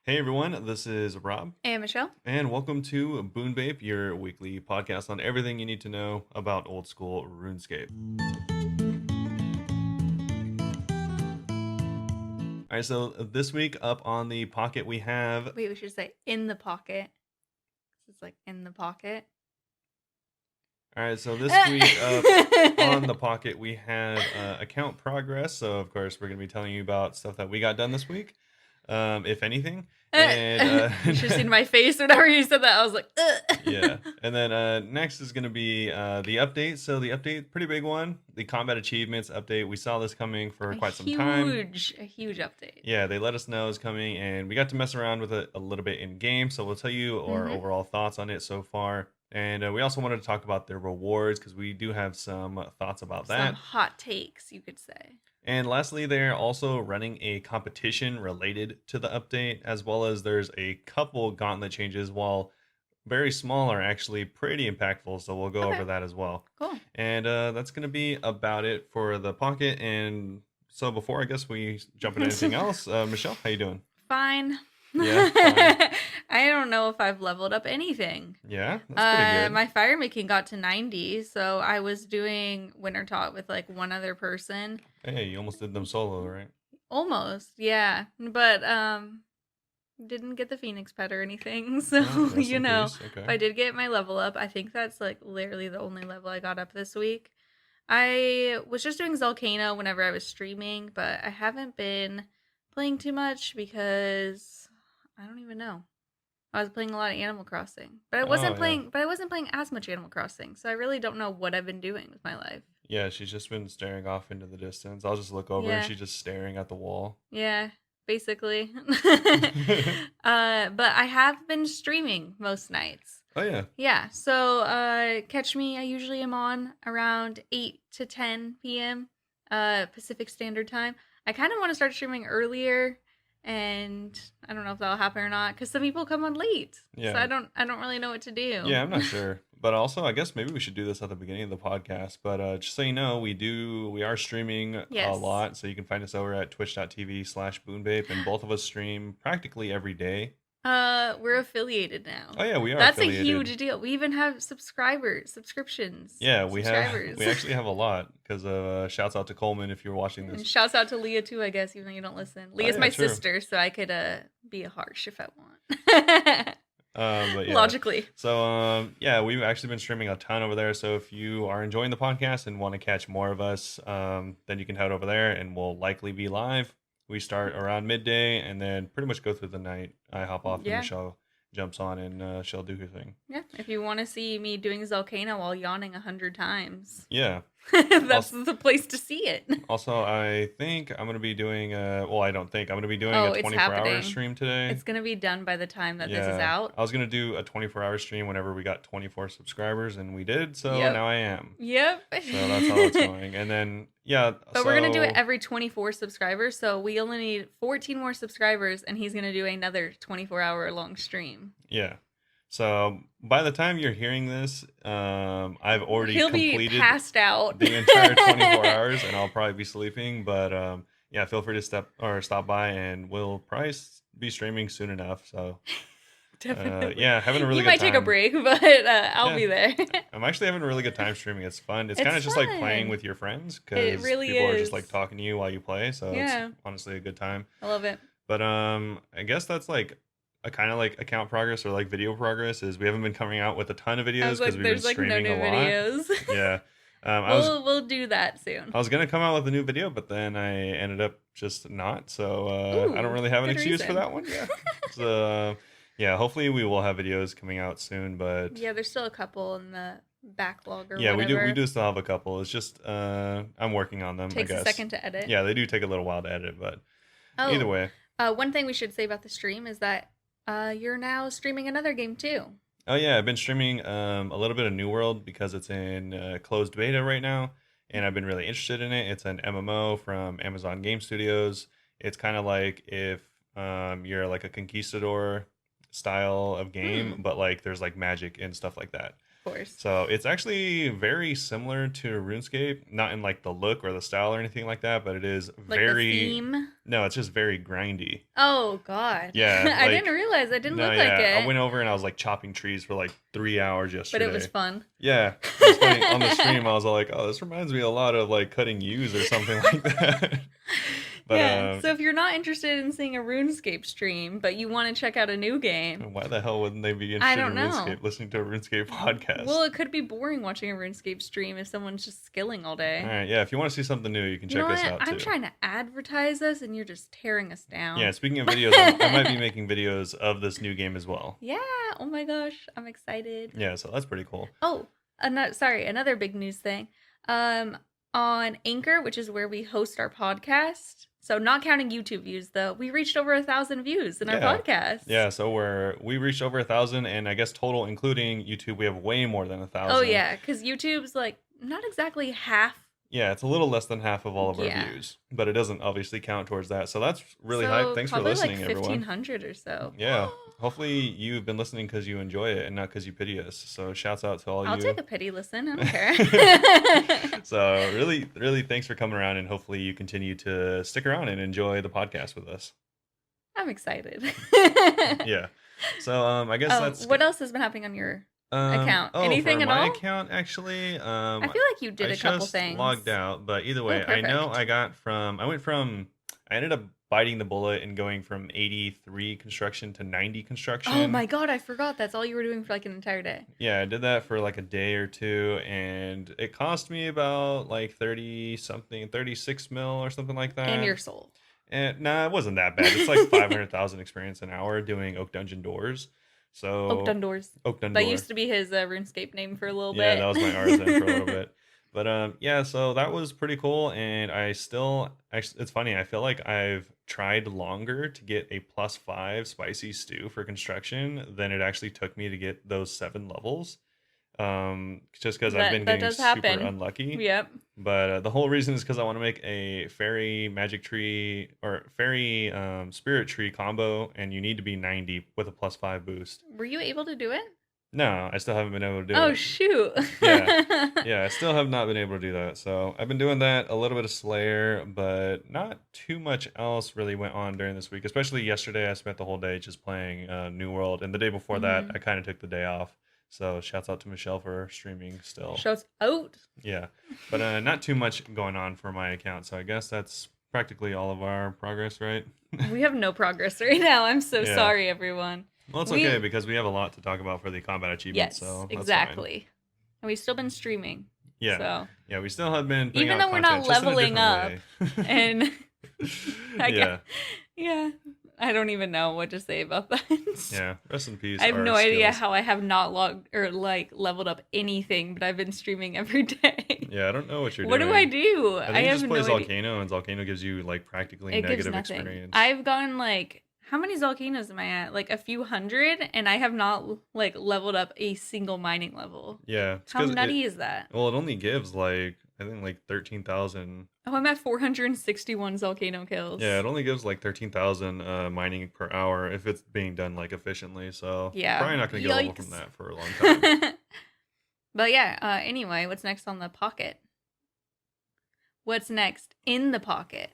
Hey everyone, this is Rob, Hey, Michelle. and welcome to Bunebape, your weekly podcast on everything you need to know about old school RuneScape. All right, so this week up on the pocket we have. Wait, we should say in the pocket. It's like in the pocket. All right, so this week up on the pocket we have account progress. So of course we're going to be telling you about stuff that we got done this week, if anything. And You should have seen my face whenever you said that. I was like, yeah. And then next is going to be the update. So the update, pretty big one. The combat achievements update. We saw this coming for quite some time. A huge update. Yeah, they let us know it's coming, and we got to mess around with it a little bit in game. So we'll tell you our overall thoughts on it so far. And we also wanted to talk about the rewards because we do have some thoughts about that. Some hot takes, you could say. And lastly, they're also running a competition related to the update, as well as there's a couple Gauntlet changes, while very small, are actually pretty impactful. So we'll go over that as well. Cool. And that's going to be about it for the pocket. And so before, I guess we jump into anything else, Michelle, how you doing? Fine. Yeah, fine. I don't know if I've leveled up anything. Yeah, that's pretty good. My fire making got to 90, so I was doing winter talk with like one other person. Hey, you almost did them solo, right? Almost, yeah. But didn't get the Phoenix pet or anything. So, you know, okay. I did get my level up. I think that's like literally the only level I got up this week. I was just doing Zelcano whenever I was streaming, but I haven't been playing too much because I don't even know. I was playing a lot of Animal Crossing, but I wasn't playing as much Animal Crossing. So I really don't know what I've been doing with my life. Yeah, she's just been staring off into the distance. I'll just look over and she's just staring at the wall. Yeah, basically. But I have been streaming most nights. Oh, yeah. Yeah, so catch me. I usually am on around 8 to 10 p.m. Pacific Standard Time. I kind of want to start streaming earlier, and I don't know if that'll happen or not because some people come on late. Yeah. So I don't really know what to do. Yeah, I'm not sure. But also, I guess maybe we should do this at the beginning of the podcast. But just so you know, we are streaming a lot. So you can find us over at twitch.tv/Bunebape. And both of us stream practically every day. We're affiliated now. Oh yeah, we are. That's affiliated. A huge deal. We even have subscriptions. Yeah, we actually have a lot because of shouts out to Coleman if you're watching this. And shouts out to Leah too, I guess, even though you don't listen. Leah's my sister, so I could be harsh if I want. But yeah. Logically. So yeah, we've actually been streaming a ton over there. So if you are enjoying the podcast and want to catch more of us, then you can head over there, and we'll likely be live. We start around midday and then pretty much go through the night. I hop off and Michelle jumps on and she'll do her thing. Yeah, if you want to see me doing Zelcano while yawning 100 times. Yeah. That's the place to see it. Also, I think I'm going to be doing I'm going to be doing a 24-hour stream today. It's going to be done by the time that this is out. I was going to do a 24-hour stream whenever we got 24 subscribers, and we did, so now I am. Yep. So that's how it's going. And then, But we're going to do it every 24 subscribers, so we only need 14 more subscribers, and he's going to do another 24-hour long stream. Yeah. So by the time you're hearing this, I've already completed be passed out the entire 24 hours, and I'll probably be sleeping. But feel free to stop by, and we'll probably be streaming soon enough. So definitely, having a really good time. You might take a break, but I'll be there. I'm actually having a really good time streaming. It's fun. It's kind of just like playing with your friends because people are just like talking to you while you play. So it's honestly a good time. I love it. But I guess that's like a kind of like account progress or like video progress is we haven't been coming out with a ton of videos because we've been streaming a lot. Videos. Yeah. We'll do that soon. I was going to come out with a new video, but then I ended up just not. So I don't really have an excuse for that one. Yeah. So hopefully we will have videos coming out soon, but yeah, there's still a couple in the backlog or whatever. we do still have a couple. It's just I'm working on them. Takes I guess. A second to edit. Yeah, they do take a little while to edit, but either way. One thing we should say about the stream is that you're now streaming another game too. Oh yeah, I've been streaming a little bit of New World because it's in closed beta right now, and I've been really interested in it. It's an MMO from Amazon Game Studios. It's kind of like if you're like a conquistador style of game, but like there's like magic and stuff like that. course. So it's actually very similar to RuneScape, not in like the look or the style or anything like that, but it is Like the very. theme. No, it's just very grindy. Oh God. Yeah, I didn't like realize. It didn't no, look like yeah. I it, went over and I was like chopping trees for like 3 hours but it was yesterday. fun. Yeah, it was funny. On the stream, I was all like, "Oh, this reminds me a lot of like cutting yews or something like that." But Yeah. So if you're not interested in seeing a RuneScape stream, but you want to check out a new game, why the hell wouldn't they be I interested don't in know. RuneScape, listening to a RuneScape podcast? Well, it could be boring watching a RuneScape stream if someone's just skilling all day. All right, yeah. If you want to see something new, you can You know check us what? out I'm too. trying to advertise us, and you're just tearing us down. Yeah, speaking of videos, I might be making videos of this new game as well. Yeah. Oh my gosh, I'm excited. Yeah, so that's pretty cool. Oh, another big news thing. On Anchor, which is where we host our podcast. So not counting YouTube views, though, we reached over 1,000 views in our podcast. Yeah, so we reached over 1,000, and I guess total, including YouTube, we have way more than 1,000. Oh yeah, because YouTube's like not exactly half. Yeah, it's a little less than half of all of our Yeah. views, but it doesn't obviously count towards that. So that's really So hype. Thanks for probably listening, like everyone. 1,500 or so. Yeah, hopefully you've been listening because you enjoy it and not because you pity us. So shouts out to all I'll you. take a pity listen. I don't care. So really, really, thanks for coming around, and hopefully you continue to stick around and enjoy the podcast with us. I'm excited. Yeah. So I guess that's what else has been happening on your account? Anything for at my all? account, actually, I feel like you did I a couple just things. logged out, but either way, I know perfect. I ended up biting the bullet and going from 83 construction to 90 construction. Oh my god, I forgot that's all you were doing for like an entire day. Yeah, I did that for like a day or two, and it cost me about like 36 mil or something like that. And your soul. And nah, it wasn't that bad. It's like 500,000 experience an hour doing Oak Dungeon doors. So Oak Dundors. Oak Dundor. That used to be his RuneScape name for a little bit. Yeah, that was my RSN for a little bit. But yeah, so that was pretty cool, and I still actually, it's funny. I feel like I've tried longer to get a +5 spicy stew for construction than it actually took me to get those 7 levels. Just because I've been getting super unlucky. Yep. But the whole reason is because I want to make a fairy magic tree or fairy spirit tree combo, and you need to be 90 with a +5 boost. Were you able to do it? No, I still haven't been able to do it. Oh shoot. Yeah, I still have not been able to do that. So I've been doing that, a little bit of Slayer, but not too much else really went on during this week. Especially yesterday, I spent the whole day just playing New World, and the day before that, I kind of took the day off. So shouts out to Michelle for streaming still. Shouts out. Yeah, but not too much going on for my account. So I guess that's practically all of our progress, right? We have no progress right now. I'm so Yeah. sorry, everyone. Well, it's okay because we have a lot to talk about for the combat achievements. Yes, so that's exactly. fine. And we've still been streaming. Yeah, So yeah, we still have been putting even out though we're not content, just in a leveling up, different way. and Yeah, yeah, I don't even know what to say about that. yeah. Rest in peace. I have our no idea skills. how I have not logged or like leveled up anything, but I've been streaming every day. Yeah, I don't know what you're What doing. do I do? I think you have just play no idea. Volcano, and Volcano gives you like practically It gives negative nothing. experience. I've gotten like how many Volcanoes am I at? Like a few hundred, and I have not like leveled up a single mining level. Yeah. it's How 'cause nutty is that? Well, it only gives like I think like 13,000. Oh, I'm at 461 Volcano kills. Yeah, it only gives like 13,000 mining per hour if it's being done like efficiently. So Yeah. probably not gonna get a level Yikes. from that for a long time. But yeah, anyway, what's next on the pocket? What's next in the pocket?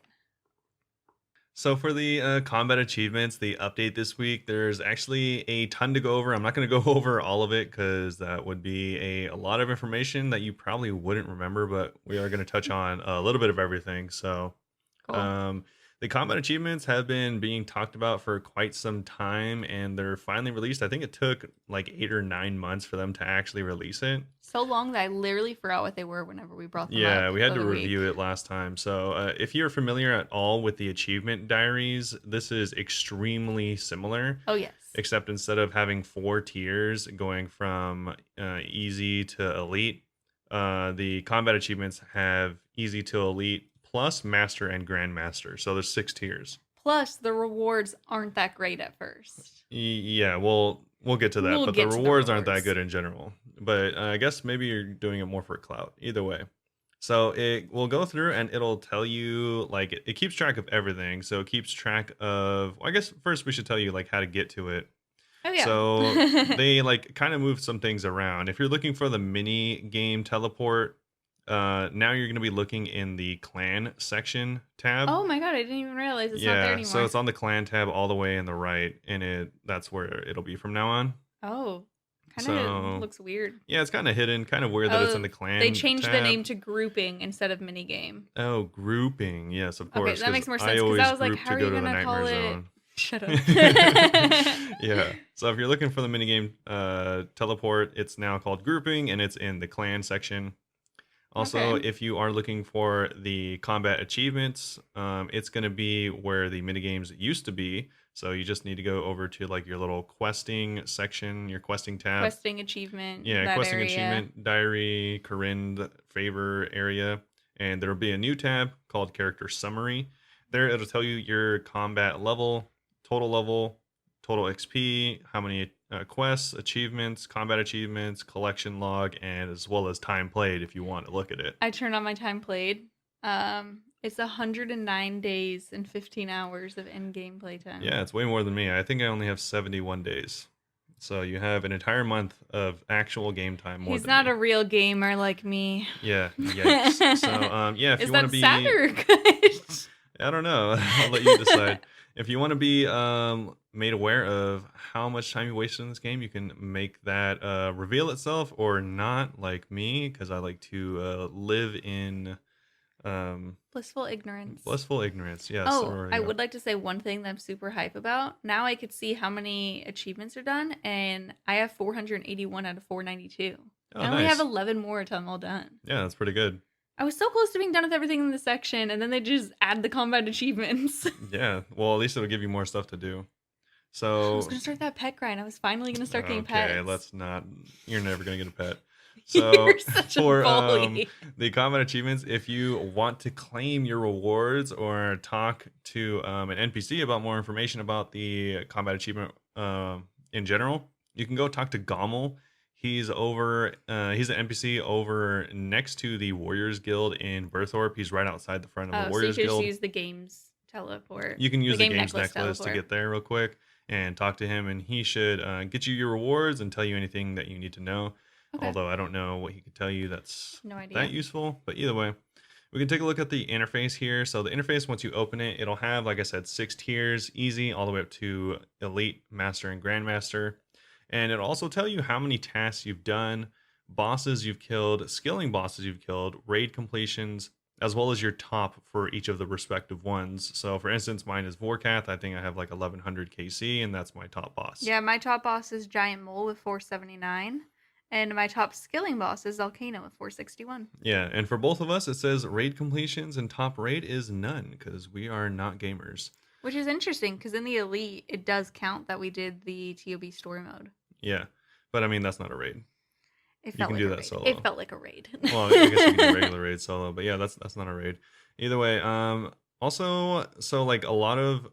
So for the combat achievements, the update this week, there's actually a ton to go over. I'm not going to go over all of it because that would be a lot of information that you probably wouldn't remember, but we are going to touch on a little bit of everything. So Cool. the combat achievements have been being talked about for quite some time, and they're finally released. I think it took like 8 or 9 months for them to actually release it. So long that I literally forgot what they were whenever we brought them up. Yeah, we had the to other review week. it last time. So if you're familiar at all with the achievement diaries, this is extremely similar. Oh yes. Except instead of having 4 tiers going from easy to elite, the combat achievements have easy to elite plus master and grandmaster. So there's 6 tiers. Plus, the rewards aren't that great at first. Yeah, we'll get to that, We'll but get the to the rewards aren't that rewards. good in general. But I guess maybe you're doing it more for clout. Either way. So it will go through and it'll tell you like it keeps track of everything. So it keeps track of, well, I guess first we should tell you like how to get to it. Oh So yeah. they like kind of move some things around. If you're looking for the mini game teleport, now you're going to be looking in the clan section tab. Oh my god, I didn't even realize it's not there Yeah, so anymore. it's on the clan tab all the way in the right, and that's where it'll be from now on. Oh, kind of So looks weird. yeah, it's kind of hidden, kind of weird that it's in Oh, the they clan changed the tab. name to grouping instead of minigame. Oh, grouping. Yes, of Okay, course, that because makes more I sense because I always was like, group how to are go you to the gonna nightmare call it? zone. Shut up. Yeah. So if you're looking for the minigame teleport, it's now called grouping and it's in the clan section. Also, Okay. if you are looking for the combat achievements, it's going to be where the minigames used to be. So you just need to go over to like your little questing section, your questing tab. Questing achievement, Yeah, that questing area. achievement, diary, Corinne favor area, and there'll be a new tab called character summary. There, it'll tell you your combat level, total XP, how many quests, achievements, collection log, and as well as time played if you want to look at it. I turned on my time played. It's 109 days and 15 hours of in-game playtime. Yeah, it's way more than me. I think I only have 71 days. So you have an entire month of actual game time more He's than not me. a real gamer like me. Yeah, yikes. So yeah, if Is you want to that sad be or good? I don't know. I'll let you decide. If you want to be made aware of how much time you wasted in this game, you can make that reveal itself or not, like me, because I like to live in um, Blissful ignorance. blissful ignorance. Yes, Oh, there we I go. would like to say one thing that I'm super hype about. Now I could see how many achievements are done, and I have 481 out of 492. Oh, I only have nice. 11 more until I'm all done. Yeah, that's pretty good. I was so close to being done with everything in this section, and then they just add the combat achievements. Yeah. Well, at least it'll give you more stuff to do. I was So gonna start that pet grind. I was finally gonna start getting okay, pets. let's not. You're never gonna get a pet. You're So such a for bully. the combat achievements, if you want to claim your rewards or talk to an NPC about more information about the combat achievement in general, you can go talk to Gommel. He's over. He's an NPC over next to the Warriors Guild in Berthorpe. He's right outside the front of the Oh, so you Warriors could just Guild. use the game's teleport, You can the use the game game's necklace necklace to teleport. get there real quick and talk to him, and he should get you your rewards and tell you anything that you need to know. Okay, Although I don't know what he could tell you that's no that idea. useful, but either way, we can take a look at the interface here. So the interface, once you open it, it'll have, like I said, 6 tiers, easy, all the way up to elite, master, and grandmaster. And it'll also tell you how many tasks you've done, bosses you've killed, skilling bosses you've killed, raid completions, as well as your top for each of the respective ones. So for instance, mine is Vorkath. I think I have like 1100 KC, and that's my top boss. Yeah, my top boss is Giant Mole with 479, and my top skilling boss is Volcano with 461. Yeah, and for both of us, it says raid completions and top raid is none because we are not gamers. Which is interesting because in the elite, it does count that we did the TOB story mode. Yeah, but I mean that's not a raid. It You felt can like do a that raid. solo. It felt like a raid. Well, I guess you can do regular raid solo, but yeah, that's not a raid. Either way, also, so like a lot of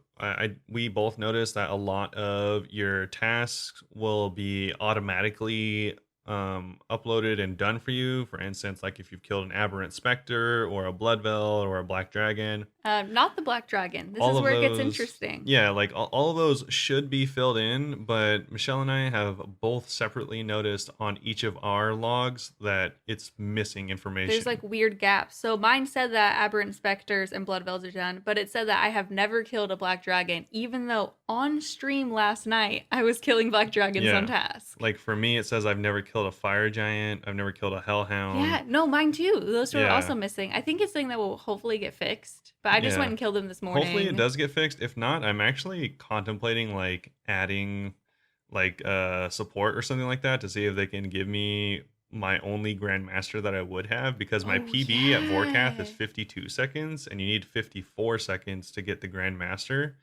we both noticed that a lot of your tasks will be automatically uploaded and done for you. For instance, like if you've killed an aberrant specter or a bloodvel or a black dragon, Not the Black Dragon. This all is of where it gets those, interesting. yeah, like all of those should be filled in, but Michelle and I have both separately noticed on each of our logs that it's missing information. There's like weird gaps. So mine said that Aberrant Specters and Blood Velds are done, but it said that I have never killed a Black Dragon, even though on stream last night I was killing Black Dragons Yeah. on task. Like for me, it says I've never killed a fire giant. I've never killed a hellhound. Yeah, no, mine too. Those two are Yeah. also missing. I think it's something that will hopefully get fixed. But I just Yeah. went and killed them this morning. Hopefully it does get fixed. If not, I'm actually contemplating like adding like support or something like that to see if they can give me my only grandmaster that I would have, because my Oh, PB at Vorkath is yeah. 52 seconds and you need 54 seconds to get the grandmaster.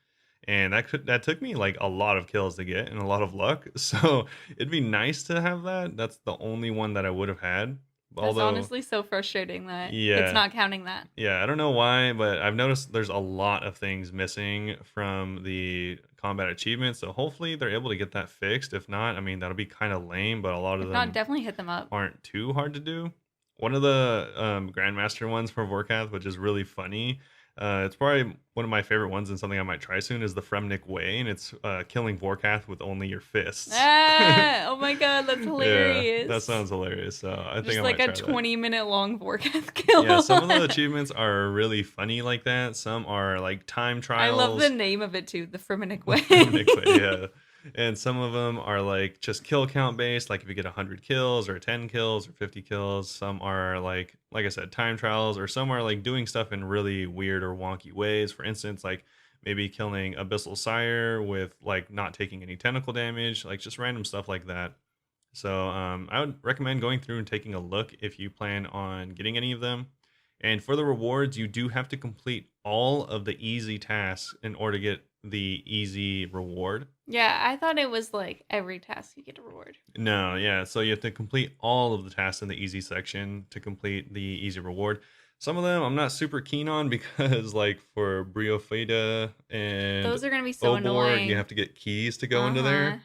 And that took me like a lot of kills to get and a lot of luck. So it'd be nice to have that. That's the only one that I would have had. That's Although honestly so frustrating that yeah. it's not counting that. Yeah, I don't know why, but I've noticed there's a lot of things missing from the combat achievements. So hopefully they're able to get that fixed. If not, I mean, that'll be kind of lame, but a lot of If not, them definitely hit them up. aren't too hard to do. One of the Grandmaster ones for Vorkath, which is really funny, It's probably one of my favorite ones and something I might try soon is the Fremnik Way, and it's killing Vorkath with only your fists. Ah, oh my god, that's Yeah, that hilarious. sounds hilarious. So I think Just I like might a try that. 20-minute long forecast Yeah, kill. some of the achievements are really funny like that. Some are like time I love the trials. name of it too, the Freminic The Way. Fremnik Way, yeah. And some of them are like just kill count based, like if you get 100 kills or 10 kills or 50 kills. Some are like I said, time trials, or some are like doing stuff in really weird or wonky ways. For instance, like maybe killing Abyssal Sire with like not taking any tentacle damage, like just random stuff like that. So I would recommend going through and taking a look if you plan on getting any of them. And for the rewards, you do have to complete all of the easy tasks in order to get the easy reward. Yeah, I thought it was like every task you get a reward. No, yeah. So you have to complete all of the tasks in the easy section to complete the easy reward. Some of them I'm not super keen on because, like, for Briofeda and Those are gonna be so Obor, you have annoying. to get keys to go into Uh-huh. there.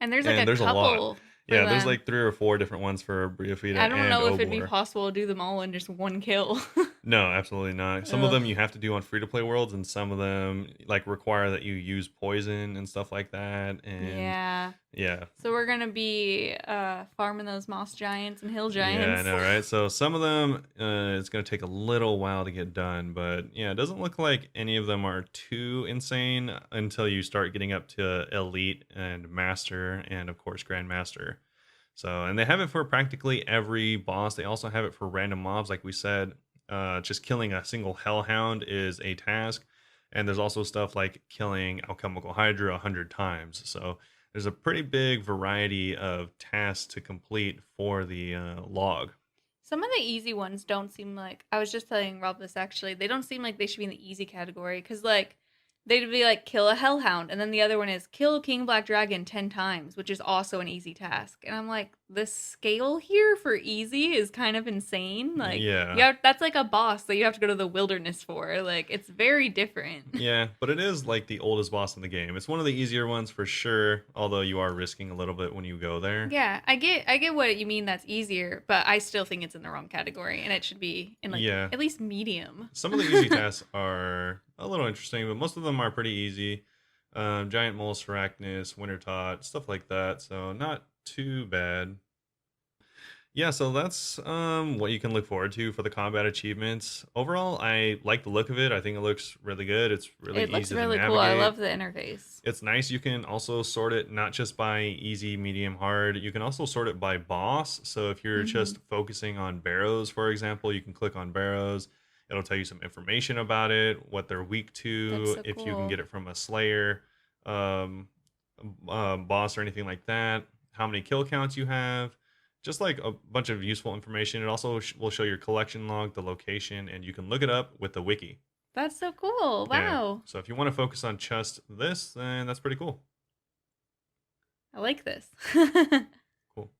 And there's like And a there's a lot. couple for Yeah, there's them. like 3 or 4 different ones for Briofeda I don't and know if it'd be Obor. possible to do them all in just one kill. No, absolutely not. Some of Ugh. them you have to do on free to play worlds, and some of them like require that you use poison and stuff like that. And Yeah. yeah, So we're gonna be farming those moss giants and hill yeah, I giants. know, right? So some of them it's gonna take a little while to get done, but yeah, it doesn't look like any of them are too insane until you start getting up to elite and master, and of course grandmaster. So, and they have it for practically every boss. They also have it for random mobs, like we said. Just killing a single hellhound is a task, and there's also stuff like killing alchemical hydra 100 times. So there's a pretty big variety of tasks to complete for the log. Some of the easy ones don't seem like, I was just telling Rob this actually, they don't seem like they should be in the easy category because like they'd be like kill a hellhound and then the other one is kill King Black Dragon 10 times, which is also an easy task. And I'm like, the scale here for easy is kind of insane. Like Yeah, yeah, that's like a boss that you have to go to the wilderness for. Like it's very different. yeah, but it is like the oldest boss in the game. It's one of the easier ones for sure, although you are risking a little bit when you go there. Yeah, I get what you mean that's easier, but I still think it's in the wrong category and it should be in like Yeah, at least medium. some of the easy tasks are a little interesting, but most of them are pretty easy. Giant mole, Arachnus, Winter Tot, stuff like that. So not too bad. Yeah, so that's what you can look forward to for the combat achievements. Overall, I like the look of it. I think it looks really good. It's really It looks easy to really cool. I navigate. love the interface. It's nice. You can also sort it not just by easy, medium, hard. You can also sort it by boss. So if you're Hmm. just focusing on Barrows, for example, you can click on Barrows. It'll tell you some information about it, what they're weak That's to, so if you can cool. get it from a Slayer um, boss or anything like that, how many kill counts you have, just like a bunch of useful information. It also will show your collection log, the location, and you can look it up with the wiki. That's so cool. Yeah. Wow. So if you want to focus on just this, then that's pretty cool. I like this. Cool.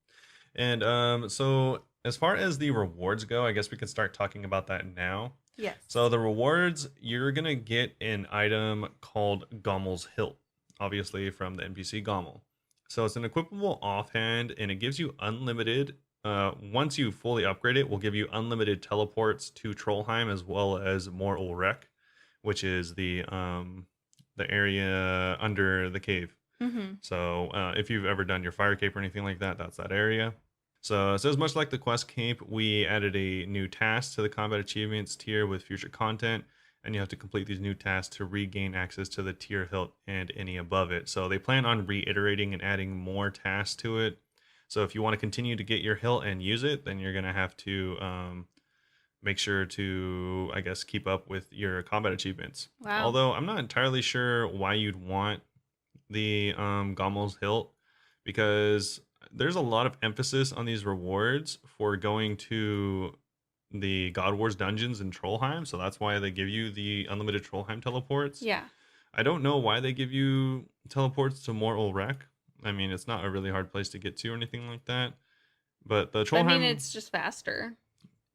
And so as far as the rewards go, I guess we could start talking about that now. So Yes. the rewards, you're gonna get an item called Gommel's Hilt, obviously from the NPC Gommel. So it's an equipable offhand, and it gives you unlimited. Once you fully upgrade it, will give you unlimited teleports to Trollheim as well as Mor Ulrek, which is the area under the cave. Hmm. So if you've ever done your fire cape or anything like that, that's that area. So it says, much like the quest cape, we added a new task to the combat achievements tier with future content, and you have to complete these new tasks to regain access to the tier hilt and any above it. So they plan on reiterating and adding more tasks to it. So if you want to continue to get your hilt and use it, then you're gonna have to make sure to, I guess, keep up with your combat achievements. Wow. Although I'm not entirely sure why you'd want the Gommel's hilt, because there's a lot of emphasis on these rewards for going to the God Wars dungeons in Trollheim, so that's why they give you the unlimited Trollheim teleports. Yeah. I don't know why they give you teleports to Mor Ulrek. I mean, it's not a really hard place to get to or anything like that. But the I mean, Trollheim, it's just faster.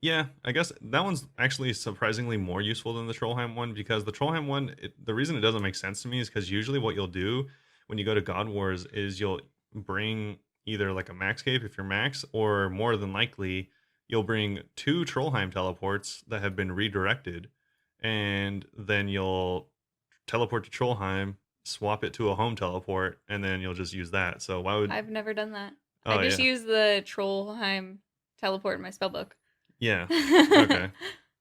yeah, I guess that one's actually surprisingly more useful than the Trollheim one, because the Trollheim one, the reason it doesn't make sense to me is because usually what you'll do when you go to God Wars is you'll bring either like a max cape if you're max, or more than likely you'll bring 2 Trollheim teleports that have been redirected, and then you'll teleport to Trollheim, swap it to a home teleport, and then you'll just use that. So why would? I've never done that. I Oh just yeah, use the Trollheim teleport in my spellbook. yeah. Okay.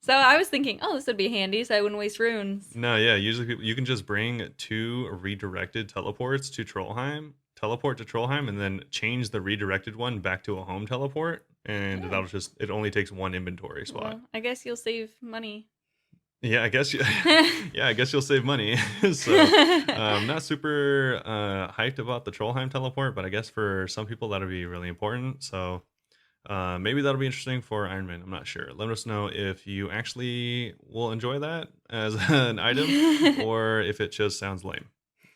So I was thinking, oh, this would be handy, so I wouldn't waste runes. No, yeah. Usually you can just bring two redirected teleports to Trollheim, teleport to Trollheim, and then change the redirected one back to a home teleport, and Oh, it only takes one inventory spot. well, I guess you'll save money. Yeah, I guess you, yeah, I guess you'll save money. So, not super hyped about the Trollheim teleport, but I guess for some people that'll be really important. So, maybe that'll be interesting for Iron Man. I'm not sure. Let us know if you actually will enjoy that as an item or if it just sounds lame.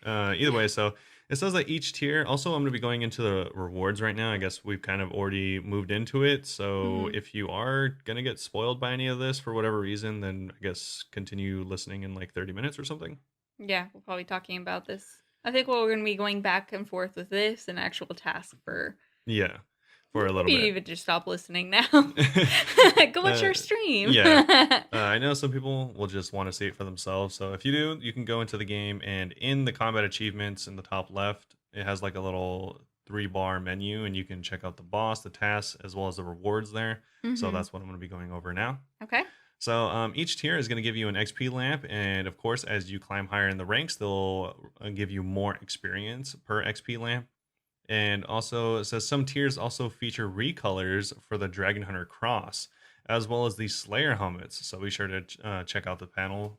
Either way, so it says that each tier, also, I'm going to be going into the rewards right now. I guess we've kind of already moved into it. So Mhm. if you are going to get spoiled by any of this for whatever reason, then I guess continue listening in like 30 minutes or something. Yeah, we'll probably talking about this. I think we're going to be going back and forth with this and actual task for Yeah, for a little maybe bit. even just stop listening now. Go watch uh, our stream. yeah. I know some people will just want to see it for themselves. So if you do, you can go into the game and in the combat achievements in the top left, it has like a little 3-bar menu and you can check out the boss, the tasks, as well as the rewards there. So Hmm. that's what I'm going to be going over now. Okay. So each tier is going to give you an XP lamp, and of course, as you climb higher in the ranks, they'll give you more experience per XP lamp. And also, it says some tiers also feature recolors for the Dragon Hunter Cross, as well as the Slayer helmets. So be sure to check out the panel.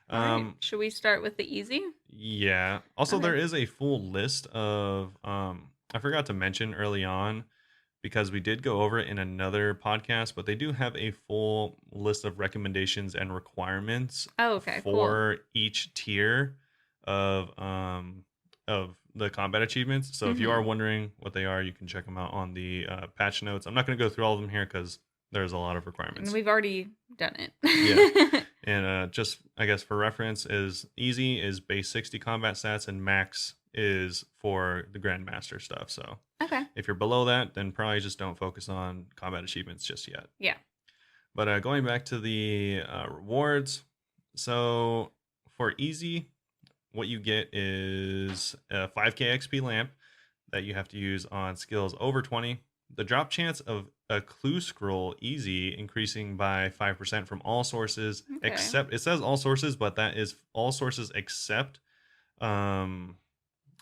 All right. Um, Should we start with the easy? yeah. Also, Okay. there is a full list of. I forgot to mention early on because we did go over it in another podcast, but they do have a full list of recommendations and requirements Oh, okay. Cool. for each tier of the combat achievements. So if you are Hmm. wondering what they are, you can check them out on the patch notes. I'm not going to go through all of them here because there's a lot of And requirements. we've already done Yeah. it. And just I guess for reference, is easy is base 60 combat stats, and max is for the grandmaster stuff. So Okay. if you're below that, then probably just don't focus on combat achievements just yet. Yeah. But going back to the rewards, so for easy, what you get is a 5k XP lamp that you have to use on skills over 20. The drop chance of a clue scroll easy increasing by 5% from all sources Okay. except, it says all sources, but that is all sources except um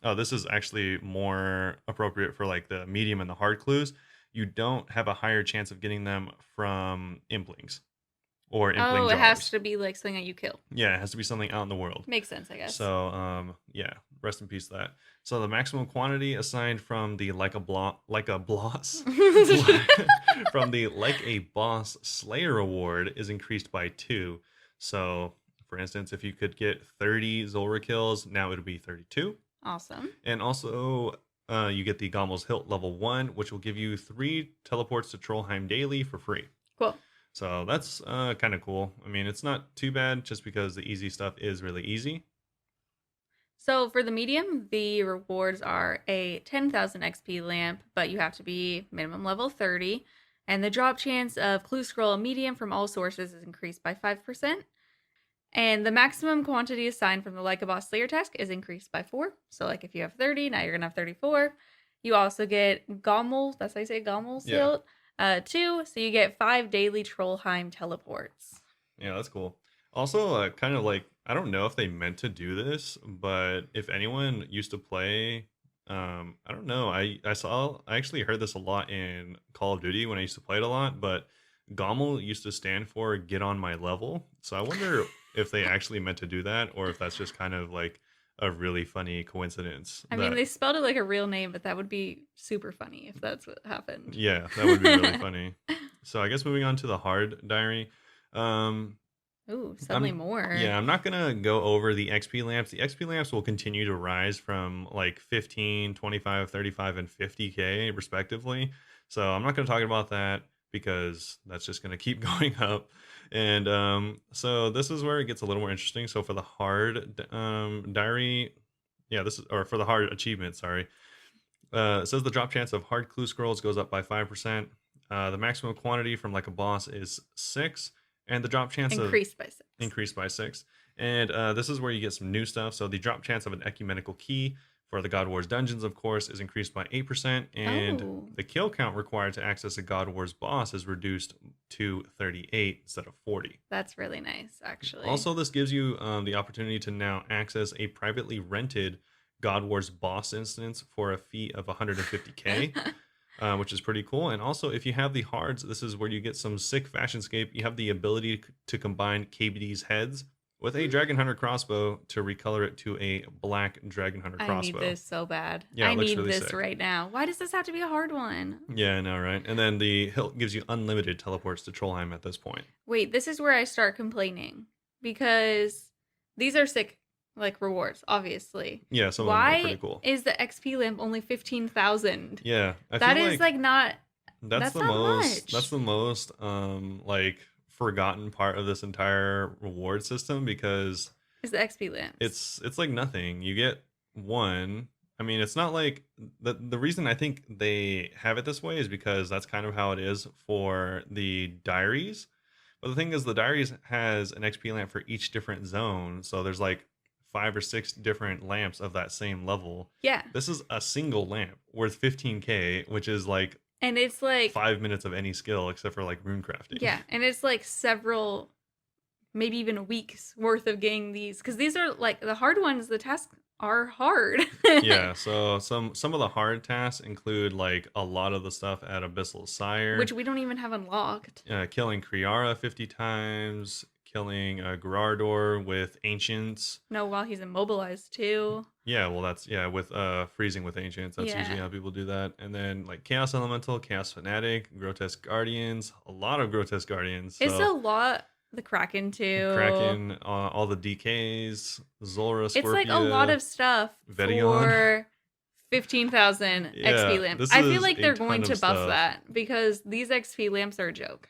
oh, this is actually more appropriate for like the medium and the hard clues. You don't have a higher chance of getting them from implings or impling Oh, it has jars. to be like something that you kill. Yeah, it has to be something out in the world. Makes sense, I guess. So, yeah, rest in peace to that. So the maximum quantity assigned from the like a boss from the like a boss Slayer award is increased by 2. So, for instance, if you could get 30 Zulrah kills, now it would be 32. Awesome. And also, you get the Gommel's Hilt level 1, which will give you 3 teleports to Trollheim daily for free. Cool. So that's kind of cool. I mean, it's not too bad just because the easy stuff is really easy. So for the medium, the rewards are a 10,000 XP lamp, but you have to be minimum level 30. And the drop chance of clue scroll medium from all sources is increased by 5%. And the maximum quantity assigned from the Like a Boss Slayer task is increased by 4. So like if you have 30, now you're going to have 34. You also get Gommel, that's how you say Gommel Yeah. Silt, 2. So you get 5 daily Trollheim teleports. Yeah, that's cool. Also, kind of like, I don't know if they meant to do this, but if anyone used to play, I don't know. I actually heard this a lot in Call of Duty when I used to play it a lot, but Gommel used to stand for get on my level. So I wonder if they actually meant to do that or if that's just kind of like a really funny coincidence I mean, that, they spelled it like a real name, but that would be super funny if that's what happened. yeah, that would be really funny. So I guess moving on to the hard diary. Um, Ooh, suddenly I'm more. Yeah, I'm not gonna go over the XP lamps. The XP lamps will continue to rise from like 15, 25, 35, and 50k respectively. So I'm not gonna talk about that because that's just gonna keep going up. And so this is where it gets a little more interesting. So for the hard diary, yeah, this is or for the hard achievement, sorry. It says the drop chance of hard clue scrolls goes up by 5%. The maximum quantity from like a boss is 6, and the drop chance of Increased by 6. increased by 6. And this is where you get some new stuff. So the drop chance of an ecumenical key for the God Wars dungeons, of course, is increased by 8%, and Oh, the kill count required to access a God Wars boss is reduced to 38 instead of 40. that's really nice, actually. Also, this gives you the opportunity to now access a privately rented God Wars boss instance for a fee of 150k, which is pretty cool. And also, if you have the hards, this is where you get some sick fashionscape. You have the ability to combine KBD's heads with a Dragon Hunter crossbow to recolor it to a black Dragon Hunter crossbow. I need this so bad. Yeah, it I looks need really this sick. right now. Why does this have to be a hard one? Yeah, I know, right? And then the hilt gives you unlimited teleports to Trollheim at this point. Wait, this is where I start complaining because these are sick, like rewards, obviously. Yeah, some of them are Why pretty cool. is the XP lamp only 15,000? Yeah, That is like not. that's that's the not most much. that's the most like forgotten part of this entire reward system, because Is the XP lamps? it's like nothing. You get one. I mean, it's not like the reason I think they have it this way is because that's kind of how it is for the diaries. But the thing is, the diaries has an XP lamp for each different zone, so there's like 5 or 6 different lamps of that same level. Yeah, This is a single lamp worth 15k, which is like and it's like 5 minutes of any skill except for like rune crafting. yeah, and it's like several, maybe even a week's worth of getting these because these are like the hard ones. The tasks are hard. Yeah, so some of the hard tasks include like a lot of the stuff at Abyssal Sire, Which we don't even have unlocked. killing Kriara 50 times, killing Gerardor with Ancients. No, while he's immobilized too. Yeah, well that's with freezing with Ancients. That's Yeah. usually how people do that. And then like Chaos Elemental, Chaos Fanatic, Grotesque Guardians, a lot of Grotesque Guardians. It's So a lot. The Kraken too. Kraken, all the DKs, Zulrah, It's Scorpia. like a lot of stuff Vedion. for 15,000 Yeah, XP lamps. this I is feel like a they're ton going of to buff stuff. that because these XP lamps are a joke.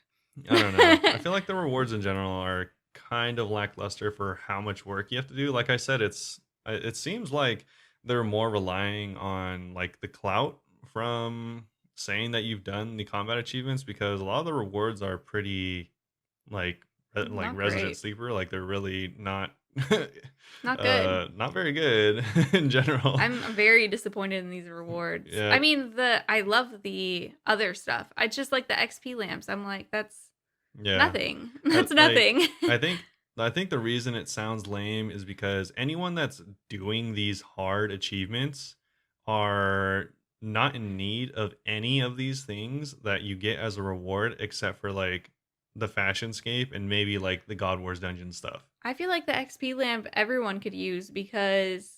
I don't know. I feel like the rewards in general are kind of lackluster for how much work you have to do. Like I said, it seems like they're more relying on like the clout from saying that you've done the combat achievements, because a lot of the rewards are pretty like Not Resident great. Sleeper. Like they're really not Not good. not very good in general. I'm very disappointed in these rewards. Yeah. I mean, I love the other stuff. I just like the XP lamps. I'm like, that's Yeah. nothing. That's like, nothing. I think the reason it sounds lame is because anyone that's doing these hard achievements are not in need of any of these things that you get as a reward, except for like the Fashionscape and maybe like the God Wars dungeon stuff. I feel like the XP lamp everyone could use because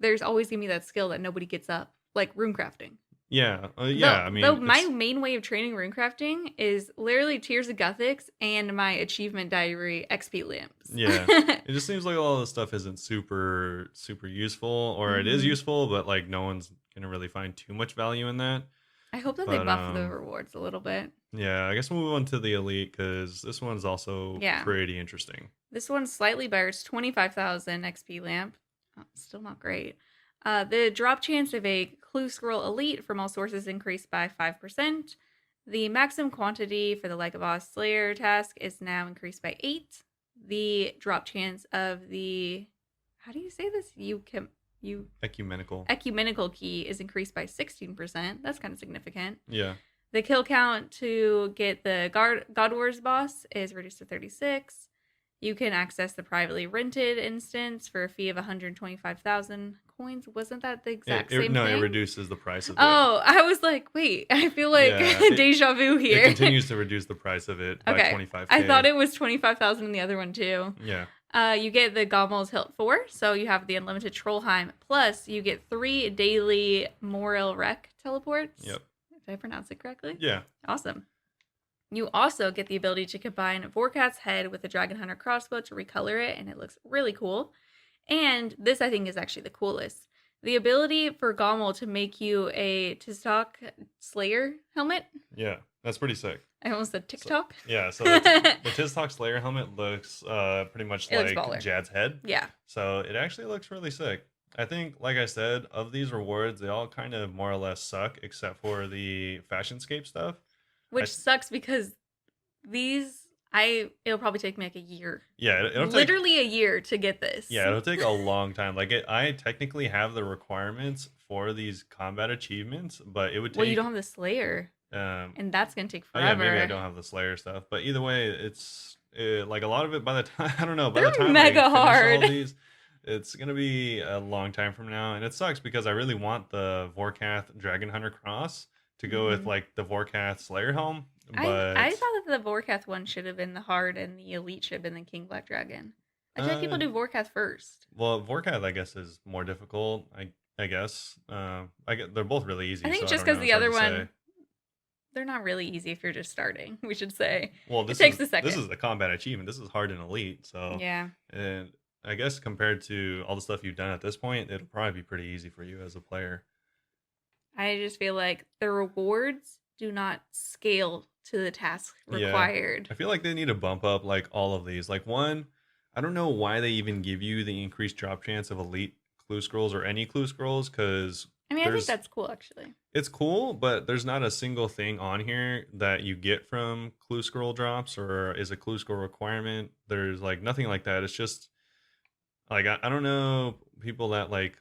there's always gonna be that skill that nobody gets up, like rune crafting. Yeah, I mean, Though my it's- main way of training rune crafting is literally Tears of Gothics and my achievement diary XP lamps. Yeah. it just seems like all this stuff isn't super useful, or it is Mhm. useful, but like no one's gonna really find too much value in that. I hope that they But, buff the rewards a little bit. Yeah, I guess we'll move on to the elite, because this one's also Yeah. pretty interesting. This one's slightly better. It's 25,000 XP lamp. Oh, still not great. The drop chance of a clue scroll elite from all sources increased by 5%. The maximum quantity for the Boss Slayer task is now increased by 8. The drop chance of the, how do you say this? Ecumenical. Ecumenical key is increased by 16%. That's kind of significant. Yeah. The kill count to get the God Wars boss is reduced to 36. You can access the privately rented instance for a fee of 125,000 coins. Wasn't that the exact same No, thing? it reduces the price of it. Oh, I was like, wait, I feel like Yeah, deja vu here. It continues to reduce the price of it by Okay. 25k. I thought it was 25,000 in the other one too. Yeah. You get the Gommel's Hilt 4, so you have the unlimited Trollheim, plus you get 3 daily Morel Rec teleports. Yep. Did I pronounce it correctly? Yeah. Awesome. You also get the ability to combine Vorkat's head with a Dragon Hunter crossbow to recolor it, and it looks really cool. And this, I think, is actually the coolest. The ability for Gommel to make you a Tistok Slayer helmet. Yeah. That's pretty sick. I almost said TikTok. Yeah, so the Tiztok Slayer helmet looks pretty much It looks like baller. Jad's head. Yeah. So it actually looks really sick. I think, like I said, of these rewards, they all kind of more or less suck, except for the Fashionscape stuff. Which sucks because these It'll probably take me like a year. Yeah, it'll take. Literally a year to get this. Yeah, it'll take a long time. Like I technically have the requirements for these combat achievements, but it would Well, you don't take. have the Slayer, Um, and that's gonna take oh yeah, maybe I forever. don't have the Slayer stuff, but either way, it's like a lot of it. By the time I don't know, by the They're time I mega finish all hard. these, it's gonna be a long time from now, and it sucks because I really want the Vorkath Dragon Hunter Cross to go with Hmm. like the Vorkath Slayer helm, I but thought that the Vorkath one should have been the hard and the elite should have been the King Black Dragon. I feel like people uh, do Vorkath first. well, Vorkath I guess is more difficult. I guess they're both really I easy, think so it's I just don't know. because It's the hard other to say. one, they're not really easy if you're just starting, we should say. Well, It takes a this second. is the combat achievement. This is hard and elite. So, Yeah. and I guess compared to all the stuff you've done at this point, it'll probably be pretty easy for you as a player. I just feel like the rewards do not scale to the task Yeah, required. I feel like they need to bump up like all of these. Like one, I don't know why they even give you the increased drop chance of elite clue scrolls or any clue scrolls because I mean, I think there's that's cool actually. it's cool, but there's not a single thing on here that you get from clue scroll drops or is a clue scroll requirement. There's like nothing like that. It's just like I don't know people that like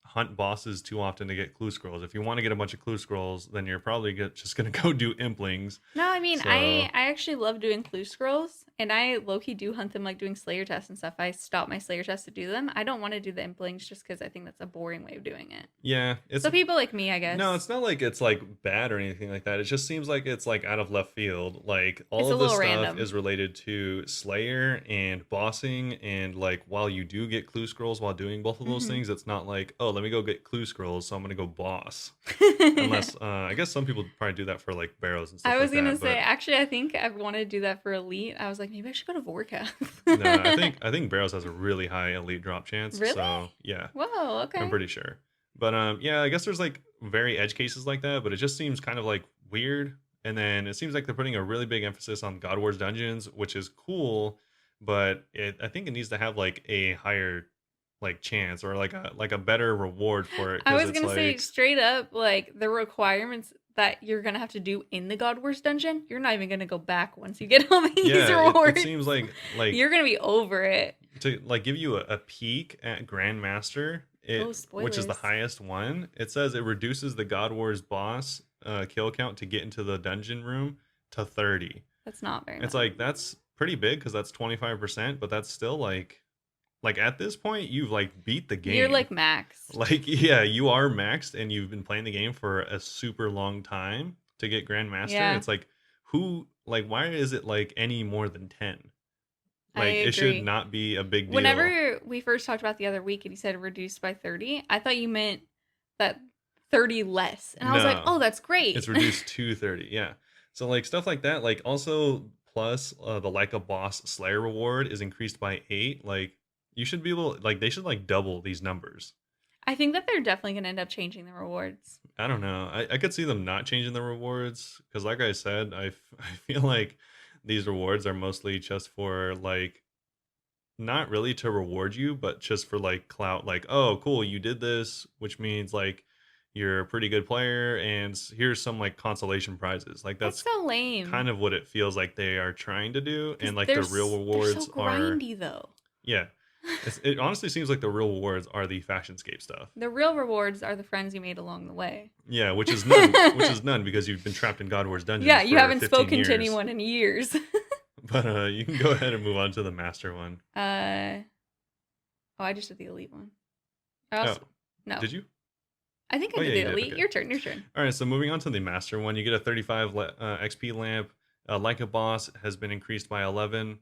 hunt bosses too often to get clue scrolls. If you want to get a bunch of clue scrolls, then you're probably just gonna go do implings. No, I mean, So I actually love doing clue scrolls, and I low-key do hunt them like doing Slayer tests and stuff. I stop my Slayer tests to do them. I don't want to do the implings just because I think that's a boring way of doing it. yeah, it's So people like me, I no, guess, it's not like it's like bad or anything like that. It just seems like it's like out of left field. Like it's all a of this little stuff random. is related to Slayer and bossing, and like while you do get clue scrolls while doing both of those Hmm. things, it's not like, oh, let me go get clue scrolls, so I'm gonna go boss. Unless I guess some people probably do that for like barrows and I stuff was like gonna that, say, but actually, I think I wanted to do that for Elite. I was like, maybe I should go to no, Vorkath. I think barrows has a really high elite drop chance, Really? so yeah, Whoa, I'm okay. pretty sure. But yeah, I guess there's like very edge cases like that, but it just seems kind of like weird. And then it seems like they're putting a really big emphasis on God Wars dungeons, which is cool, but I think it needs to have like a higher like chance or like a better reward for it I because was it's gonna say like straight up, like the requirements that you're gonna have to do in the God Wars dungeon, you're not even gonna go back once you get all these yeah, it rewards. seems like You're gonna be over it. to like give you a peek at Grandmaster, Oh, which is the spoilers. highest one. It says it reduces the God Wars boss kill count to get into the dungeon room to 30. That's not very It's much. like that's pretty big because that's 25%, but that's still like at this point you've like beat the You're game. like maxed. Like yeah, you are maxed and you've been playing the game for a super long time to get Grandmaster. Yeah, It's like who like why is it like any more than 10? I Like it should agree. not be a big deal. Whenever we first talked about the other week and you said reduced by 30, I thought you meant that 30 less. And I was like, No, oh, that's it's great. reduced to 30. Yeah. So like stuff like that, like also plus the like a boss Slayer reward is increased by 8. Like you should be able like they should like double these numbers. I think that they're definitely going to end up changing the rewards. I don't know. I could see them not changing the rewards because like I said, I feel like these rewards are mostly just for like not really to reward you, but just for like clout, like, oh, cool, you did this, which means like you're a pretty good player, and here's some like consolation prizes. Like That's that's so lame. kind of what it feels like they are trying to do, Because and like the real they're so rewards are, grindy, though. yeah, it honestly seems like the real rewards are the fashionscape stuff. The real rewards are the friends you made along the way. Yeah, which is none because you've been trapped in God Wars Yeah, dungeons you for haven't 15 spoken to years. anyone in years. But you can go ahead and move on to the master one. uh, oh, I just did the elite one. I Oh, also, no, did you? I think I Oh did yeah, the you did. elite. Okay. Your turn. Your turn. All right, so moving on to the master one, you get a 35 XP lamp. Like a boss has been increased by 11.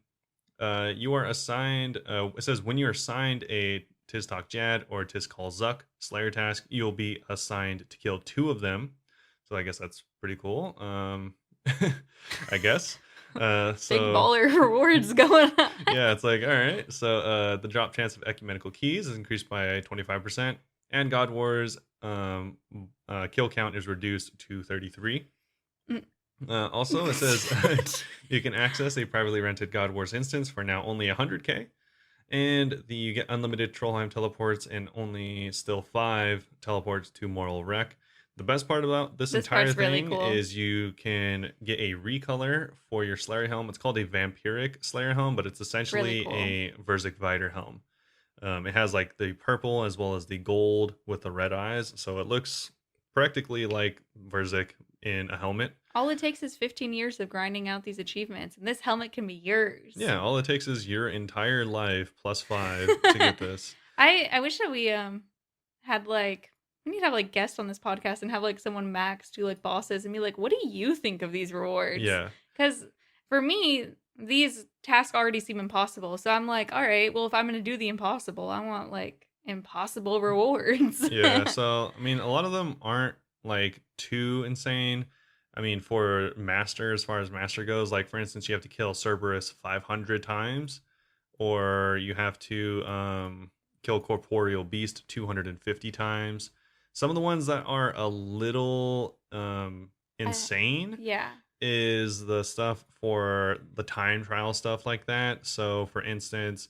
You are assigned. It says when you're assigned a Tiztok Jad or Tizkal Zuck Slayer task, you'll be assigned to kill 2 of them. So I guess that's pretty cool. I guess. Big So baller rewards going on. yeah, it's like all right. So the drop chance of ecumenical keys is increased by 25%, and God Wars kill count is reduced to 33. Also, it says you can access a privately rented God Wars instance for now only 100k, and you get unlimited Trollheim teleports and only still 5 teleports to Moral Wreck. The best part about this This entire part's really thing cool. is you can get a recolor for your Slayer helm. It's called a Vampiric Slayer helm, but it's Really essentially cool. a Verzic Viter helm. It has like the purple as well as the gold with the red eyes, so it looks practically like Verzic in a helmet. All it takes is 15 years of grinding out these achievements, and this helmet can be yours. Yeah, all it takes is your entire life plus 5 to get this. I wish that we had like we need to have like guests on this podcast and have like someone max do like bosses and be like, what do you think of these rewards? Yeah. Because for me, these tasks already seem impossible. So I'm like, all right, well, if I'm gonna do the impossible, I want like impossible rewards. Yeah, so I mean, a lot of them aren't like too insane. I mean, for master, as far as master goes, like for instance, you have to kill Cerberus 500 times, or you have to kill Corporeal Beast 250 times. Some of the ones that are a little insane Yeah. is the stuff for the time trial stuff like that. So, for instance,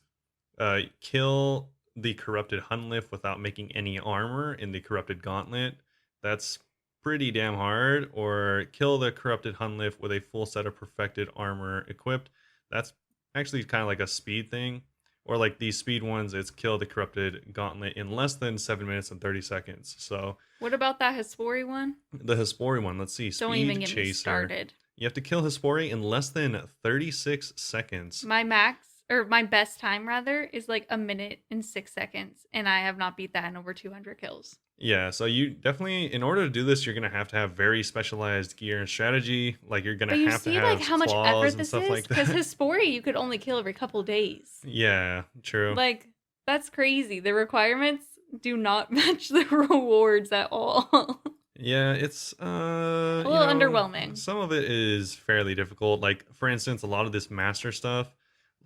kill the corrupted Hunliff without making any armor in the corrupted Gauntlet. That's pretty damn hard. Or kill the corrupted Hunliff with a full set of perfected armor equipped. That's actually kind of like a speed thing. Or like these speed ones, it's kill the corrupted Gauntlet in less than 7 minutes and 30 seconds. So What about that Hespori one? the Hespori one, let's see. Don't even Speed get me Chaser. started. You have to kill Hespori in less than 36 seconds. My max or my best time rather is like 1 minute and 6 seconds, and I have not beat that in over 200 kills. Yeah, so you definitely, in order to do this, you're gonna have to have very specialized gear and strategy. Like you're gonna But you have to see like have how much claws effort and this stuff is? like Because that. Hespori you could only kill every couple days. Yeah, true. Like, that's crazy. The requirements do not match the rewards at all. Yeah, it's A you little know, underwhelming. some of it is fairly difficult. Like for instance, a lot of this master stuff,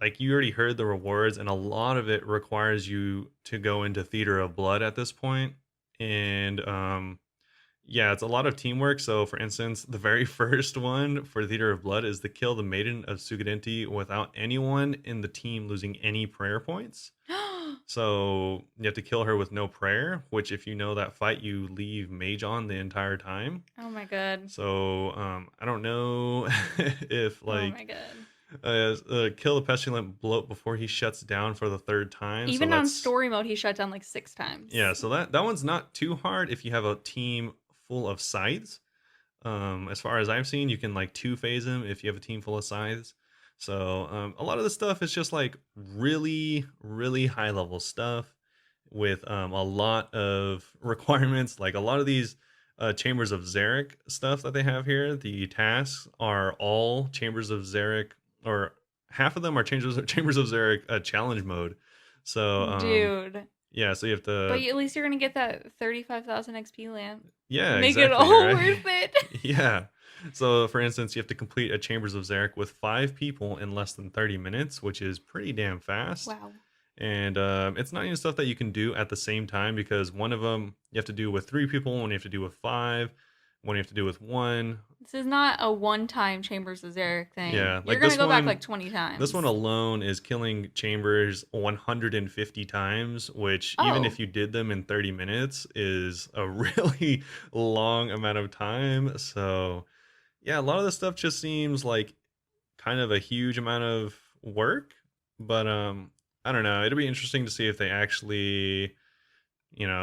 like you already heard the rewards, and a lot of it requires you to go into Theater of Blood at this point. And yeah, it's a lot of teamwork. So, for instance, the very first one for Theater of Blood is to kill the Maiden of Sugidenti without anyone in the team losing any prayer points. So, you have to kill her with no prayer, which, if you know that fight, you leave Mage on the entire time. Oh my god. So, I don't know if, Oh like, my god. kill the Pestilent Bloat before he shuts down for the third time. So Even on that's story mode, he shut down like 6 times. yeah, so that one's not too hard if you have a team full of scythes. As far as I've seen, you can like two phase him if you have a team full of scythes. So a lot of the stuff is just like really, really high level stuff with a lot of requirements. Like a lot of these Chambers of Zarek stuff that they have here, the tasks are all Chambers of Zarek, or half of them are Chambers of Zarek challenge mode. So Dude. yeah, so you have But to at least you're gonna get that 35,000 XP lamp. yeah, Make it exactly, all right? worth it. Yeah. So, for instance, you have to complete a Chambers of Zarek with 5 people in less than 30 minutes, which is pretty damn fast. Wow. And it's not even stuff that you can do at the same time, because one of them you have to do with 3 people, one you have to do with 5, one you have to do with 1. This is not a one-time Chambers of Zarek thing. Yeah, You're like gonna this go back one, like 20 times. this one alone is killing Chambers 150 times, which even Oh. if you did them in 30 minutes is a really long amount of time. So, yeah, a lot of this stuff just seems like kind of a huge amount of work, but I don't know. It'll be interesting to see if they actually,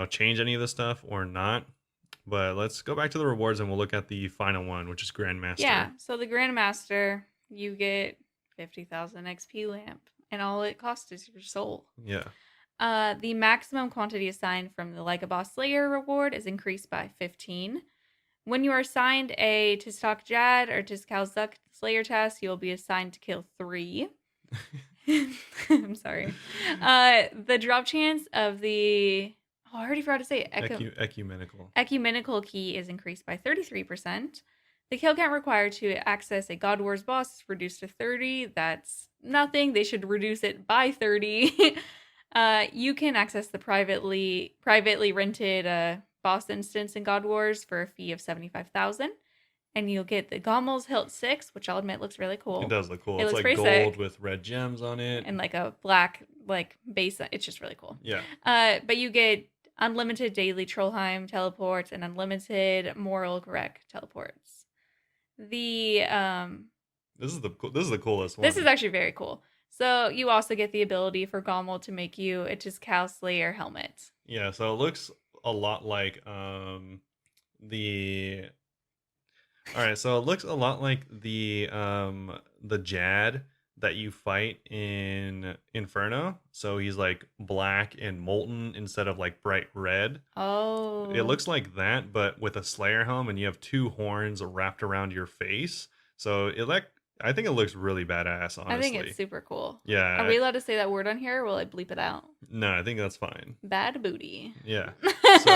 change any of the stuff or not. But let's go back to the rewards and we'll look at the final one, which is Grandmaster. Yeah, so the Grandmaster, you get 50,000 XP lamp, and all it costs is your soul. Yeah. The maximum quantity assigned from the Like a Boss Slayer reward is increased by 15. When you are assigned a Tistok Jad or Tiskal Zuk Slayer task, you will be assigned to kill 3. I'm sorry. The drop chance of the... Oh, I already forgot to say it. Ecumenical. Ecumenical key is increased by 33%. The kill count required to access a God Wars boss is reduced to 30. That's nothing. They should reduce it by 30. You can access the privately rented boss instance in God Wars for a fee of 75,000. And you'll get the Gommel's Hilt 6, which I'll admit looks really cool. It does look cool. It It's looks like pretty gold sick. with red gems on it. And like a black base. It's just really cool. Yeah. But you get unlimited daily Trollheim teleports, and unlimited moral correct teleports. The This is the coolest This is one. actually very cool. So you also get the ability for Gauntlet to make you a Cow Slayer helmet. Yeah, so it looks a lot like the all right, so it looks a lot like the Jad that you fight in Inferno. So he's like black and molten instead of like bright red. It Oh, looks like that, but with a Slayer helm, and you have two horns wrapped around your face. So I think it looks really badass, I think it's honestly. super cool. Are Yeah, we allowed to say that word on here, or will I bleep it out? no, I think that's fine. Bad booty. Yeah. So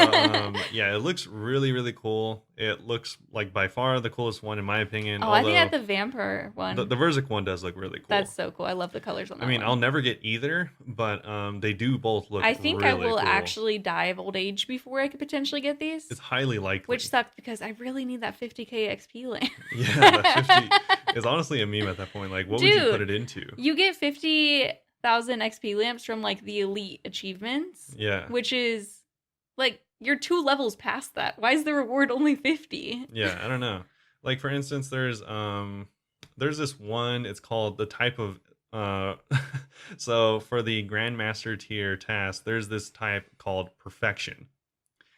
yeah, it looks really really cool. It looks like by far the coolest one in my opinion. Oh, I think Although that the vampire the one. Verzik one does look really cool. That's so cool. I love the colors on I that mean, I'll one. never get either, but they do both look I think I really will cool. actually die of old age before I could potentially get It's these, highly likely. which sucked because I really need that 50k XP lamp. Yeah, that 50 is honestly a meme at that point. Like, what would you put Dude, it into? you get 50,000 XP lamps from like the elite achievements, Yeah. which is like you're 2 levels past that. Why is the reward only 50? Yeah, I don't know. Like for instance, there's this one, it's called the type of so for the Grandmaster tier task, there's this type called perfection.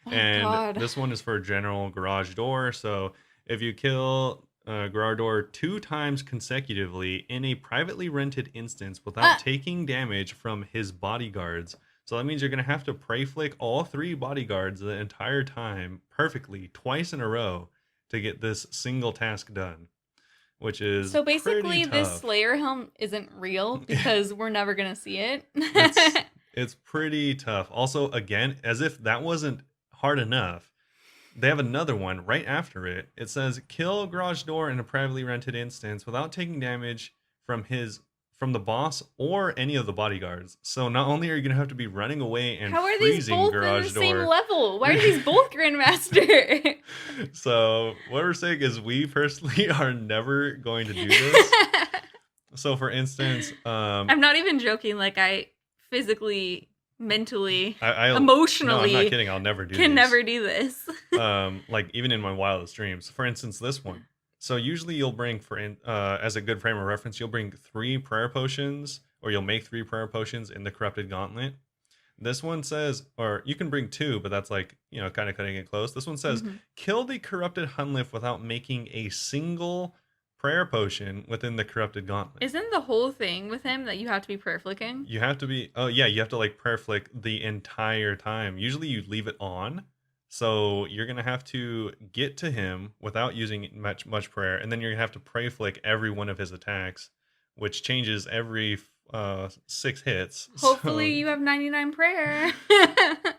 Oh And god. this one is for general garage door. So if you kill garage door 2 times consecutively in a privately rented instance without taking damage from his bodyguards. So that means you're gonna have to pray flick all 3 bodyguards the entire time perfectly twice in a row to get this single task done, which is So pretty basically this tough. Slayer helm isn't real because we're never going to see it. it's it's pretty tough. Also, again, as if that wasn't hard enough, they have another one right after it. It says kill garage door in a privately rented instance without taking damage from the boss or any of the bodyguards. So not only are you gonna have to be running away and How are these freezing both in the garage same door. level? Why are these both Grandmaster? So what we're saying is we personally are never going to do this. So for instance, I'm not even joking. Like I physically, mentally, no, emotionally I'm not kidding. I'll never do can these. never do this. Like even in my wildest dreams. For instance, this one. So usually you'll bring as a good frame of reference, you'll bring 3 prayer potions, or you'll make 3 prayer potions in the corrupted gauntlet. This one says, or you can bring 2, but that's like, kind of cutting it close. This one says, Mhm. kill the corrupted Hunlift without making a single prayer potion within the corrupted gauntlet. Isn't the whole thing with him that you have to be prayer flicking? You have to be, oh yeah, you have to like prayer flick the entire time. Usually you leave it on. So you're going to have to get to him without using much prayer. And then you're going to have to pray flick every one of his attacks, which changes every 6 hits. Hopefully So you have 99 prayer.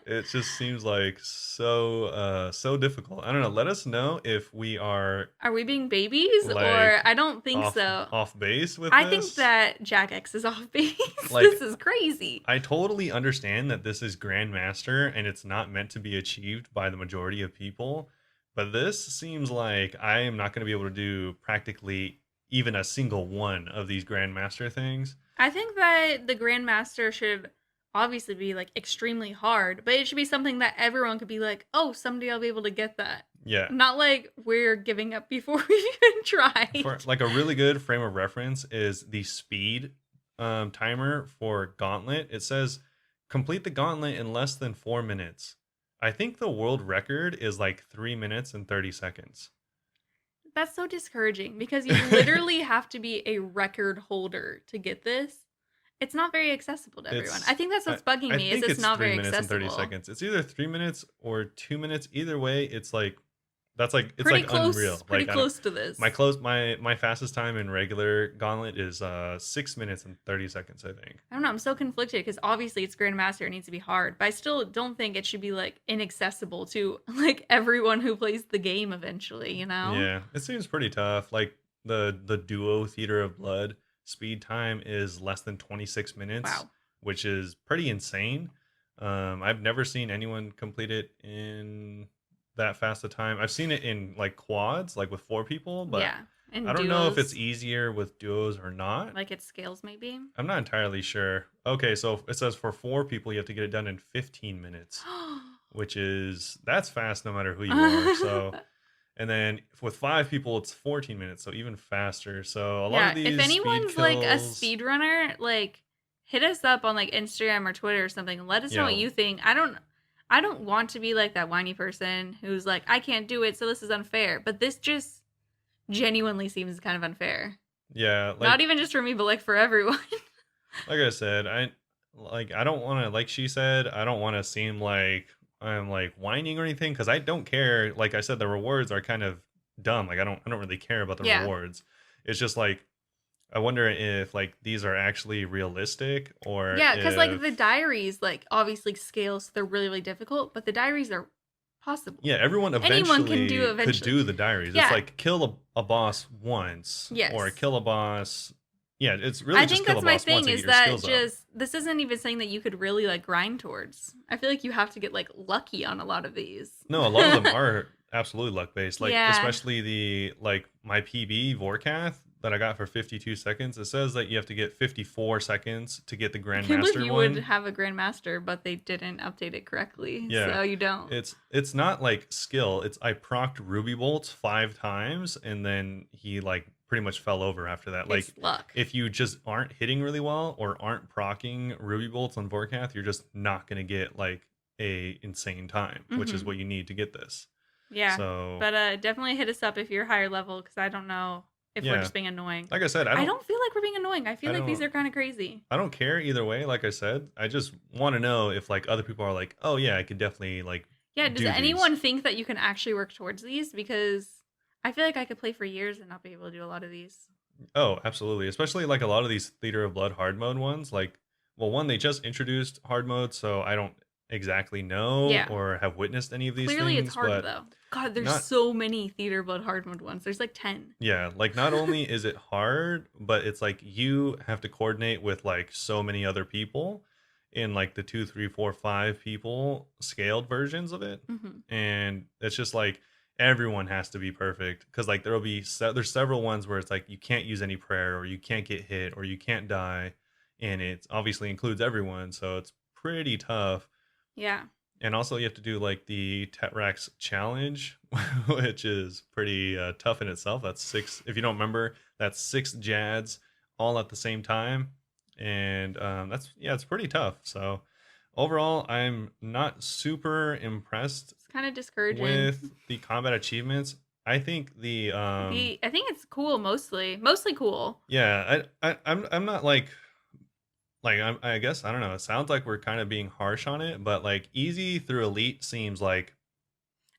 it just seems like so difficult. I don't know. Let us know if we are Are we being babies? like Or I don't think off so. off base with I this. think that Jack X is off base. Like, this is crazy. I totally understand that this is Grandmaster and it's not meant to be achieved by the majority of people, but this seems like I am not going to be able to do practically even a single one of these Grandmaster things. I think that the Grandmaster should obviously be like extremely hard, but it should be something that everyone could be like, oh, someday I'll be able to get that. Yeah. Not like we're giving up before we've even tried. For, like a really good frame of reference is the speed timer for Gauntlet. It says complete the Gauntlet in less than 4 minutes. I think the world record is like 3 minutes and 30 seconds. That's so discouraging because you literally have to be a record holder to get this. It's not very accessible to everyone. I think that's what's bugging me. Is it's not 3 very minutes accessible. and 30 seconds. It's either 3 minutes or 2 minutes. Either way, it's like it's pretty like close, unreal. Pretty like, close to this. My fastest time in regular Gauntlet is 6 minutes and 30 seconds, I think. I don't know. I'm so conflicted because obviously it's Grandmaster. It needs to be hard, but I still don't think it should be like inaccessible to like everyone who plays the game eventually. You know? Yeah, it seems pretty tough. Like the duo Theater of Blood speed time is less than 26 minutes, Wow. which is pretty insane. I've never seen anyone complete it in that fast a time. I've seen it in like quads, like with 4 people, but Yeah. And I don't know if it's duos, easier with duos or not. like it scales maybe. I'm not entirely sure. Okay, so it says for 4 people you have to get it done in 15 minutes. that's fast no matter who you are. So, and then with 5 people, it's 14 minutes, so even faster. So a lot of Yeah, if these speed anyone's like a kills, speedrunner, like hit us up on like Instagram or Twitter or something and let us know what yeah, you think. I don't want to be like that whiny person who's like, I can't do it, so this is unfair. But this just genuinely seems kind of unfair. yeah, Not even just for me, but like for everyone. like I said, I don't want to, like she said, I don't want to seem like I'm like whining or anything because I don't care. Like I said, the rewards are kind of dumb. Like I don't really care about the Yeah. rewards. It's just like I wonder if like these are actually realistic or Yeah, because like the if diaries, like obviously scales, they're really, really difficult, but the diaries are possible. yeah, everyone Anyone can do eventually could eventually. do the diaries. It's Yeah. like kill a boss once or Yes. kill a boss. Yeah, it's really I just think kill a that's my boss once thing and get is your that skills up. just this isn't even something that you could really like grind towards. I feel like you have to get like lucky on a lot of these. No, a lot of them are absolutely luck based. Like Yeah. especially the like my PB Vorkath that I got for 52 seconds. It says that you have to get 54 seconds to get the I can't believe Grandmaster you would one. have a grandmaster, but they didn't update it correctly. Yeah. So you don't. It's not like skill. It's I procced Ruby Bolts 5 times and then he like pretty much fell over after that. Like It's luck. if you just aren't hitting really well or aren't proccing Ruby Bolts on Vorkath, you're just not gonna get like a insane time, which is Hmm. what you need to get this. Yeah. So But definitely hit us up if you're higher level because I don't know if we're yeah, just being annoying. like I said, I don't feel like we're being annoying. I feel I like these don't are kind of crazy. I don't care either way. Like I said, I just want to know if like other people are like, oh yeah, I could definitely like Yeah, does do these. anyone think that you can actually work towards these? Because I feel like I could play for years and not be able to do a lot of these. Oh, absolutely. Especially like a lot of these Theater of Blood hard mode ones. Like, well, one they just introduced hard mode, so I don't exactly know Yeah. or have witnessed any of these Clearly it's things, hard but though. God, there's not so many Theater Blood hard mode ones. There's like 10. yeah, like not only is it hard, but it's like you have to coordinate with like so many other people in like the 2, 3, 4, 5 people scaled versions of it. Hmm. And it's just like everyone has to be perfect because like there'll be there's several ones where it's like you can't use any prayer or you can't get hit or you can't die, and it obviously includes everyone, so it's pretty tough. Yeah. And also you have to do like the Tetrax challenge, which is pretty tough in itself. That's 6, if you don't remember, that's 6 Jads all at the same time, and that's yeah, it's pretty tough. So overall, I'm not super impressed It's kind of discouraging. with the combat achievements. I think the I think it's cool mostly. Mostly cool. yeah, I'm not like I guess I don't know. It sounds like we're kind of being harsh on it, but like easy through elite seems like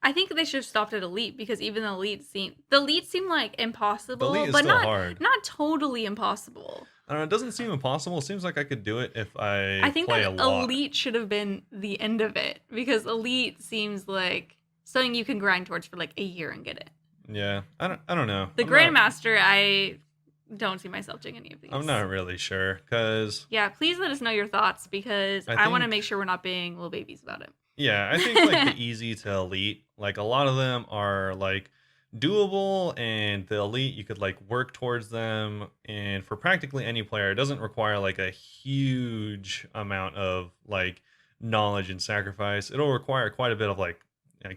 I think they should have stopped at elite because even the elite seem like the impossible, elite is but still not hard. not totally impossible. I don't know, it doesn't seem impossible. It seems like I could do it if I I think play a that lot. elite should have been the end of it because elite seems like something you can grind towards for like a year and get it. Yeah, I don't know. The I'm Grandmaster, I don't see myself doing any of these. I'm not really sure because Yeah, please let us know your thoughts because I I want to think make sure we're not being little babies about it. yeah, I think like the easy to elite, like a lot of them are like doable, and the elite you could like work towards them, and for practically any player, it doesn't require like a huge amount of like knowledge and sacrifice. It'll require quite a bit of like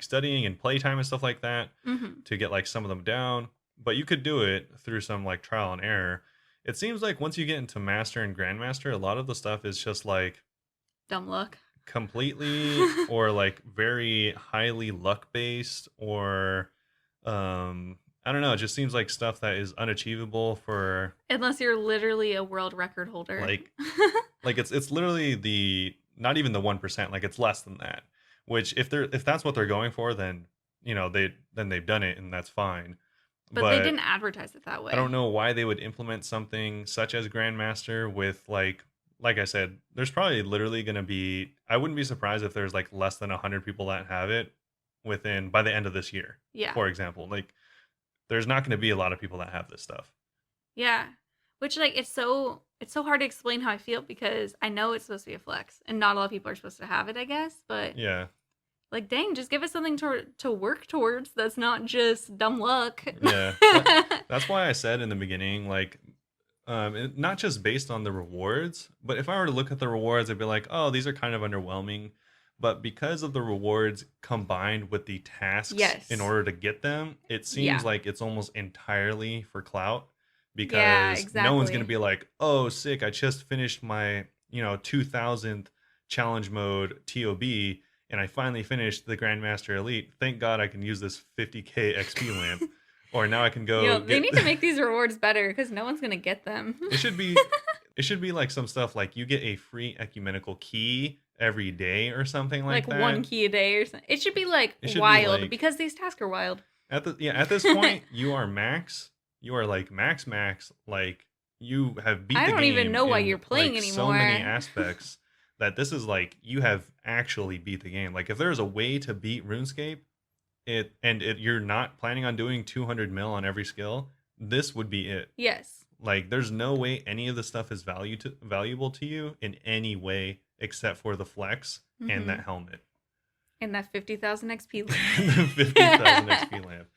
studying and playtime and stuff like that Hmm. to get like some of them down, but you could do it through some like trial and error. It seems like once you get into master and grandmaster, a lot of the stuff is just like Dumb luck. completely or like very highly luck based or I don't know, it just seems like stuff that is unachievable for Unless you're literally a world record holder. like it's literally the not even the 1%, like it's less than that, which if that's what they're going for, then they've done it and that's fine. But they But didn't advertise it that way. I don't know why they would implement something such as Grandmaster with like I said, there's probably literally going to be, I wouldn't be surprised if there's like less than 100 people that have it within by the end of this year. Yeah. For example, like there's not going to be a lot of people that have this stuff. Yeah. Which like it's so hard to explain how I feel because I know it's supposed to be a flex and not a lot of people are supposed to have it, I guess, but Yeah. like dang, just give us something to work towards that's not just dumb luck. Yeah. That's why I said in the beginning, like, not just based on the rewards, but if I were to look at the rewards, I'd be like, oh, these are kind of underwhelming. But because of the rewards combined with the tasks in Yes. order to get them, it seems Yeah. like it's almost entirely for clout, Yeah, because no one's going to exactly. be like, "Oh, sick, I just finished my, 2000th challenge mode TOB and I finally finished the Grandmaster Elite. Thank God I can use this 50k XP lamp." Or now I can go They get need to make these rewards better because no one's gonna get them. it should be it should be like some stuff like you get a free ecumenical key every day or something Like like one that. key a day or something. It should be like It should be wild like because these tasks are wild. at this point you are max. You are like max, like you have beat I the don't even game know why in you're playing like so many anymore. aspects that this is like you have actually beat the game. Like if there's a way to beat RuneScape, you're not planning on doing 200 mil on every skill, this would be it. Yes. Like there's no way any of the stuff is valuable to you in any way except for the flex and Mm-hmm. that helmet. And that 50,000 XP And the 50,000 lamp. XP lamp.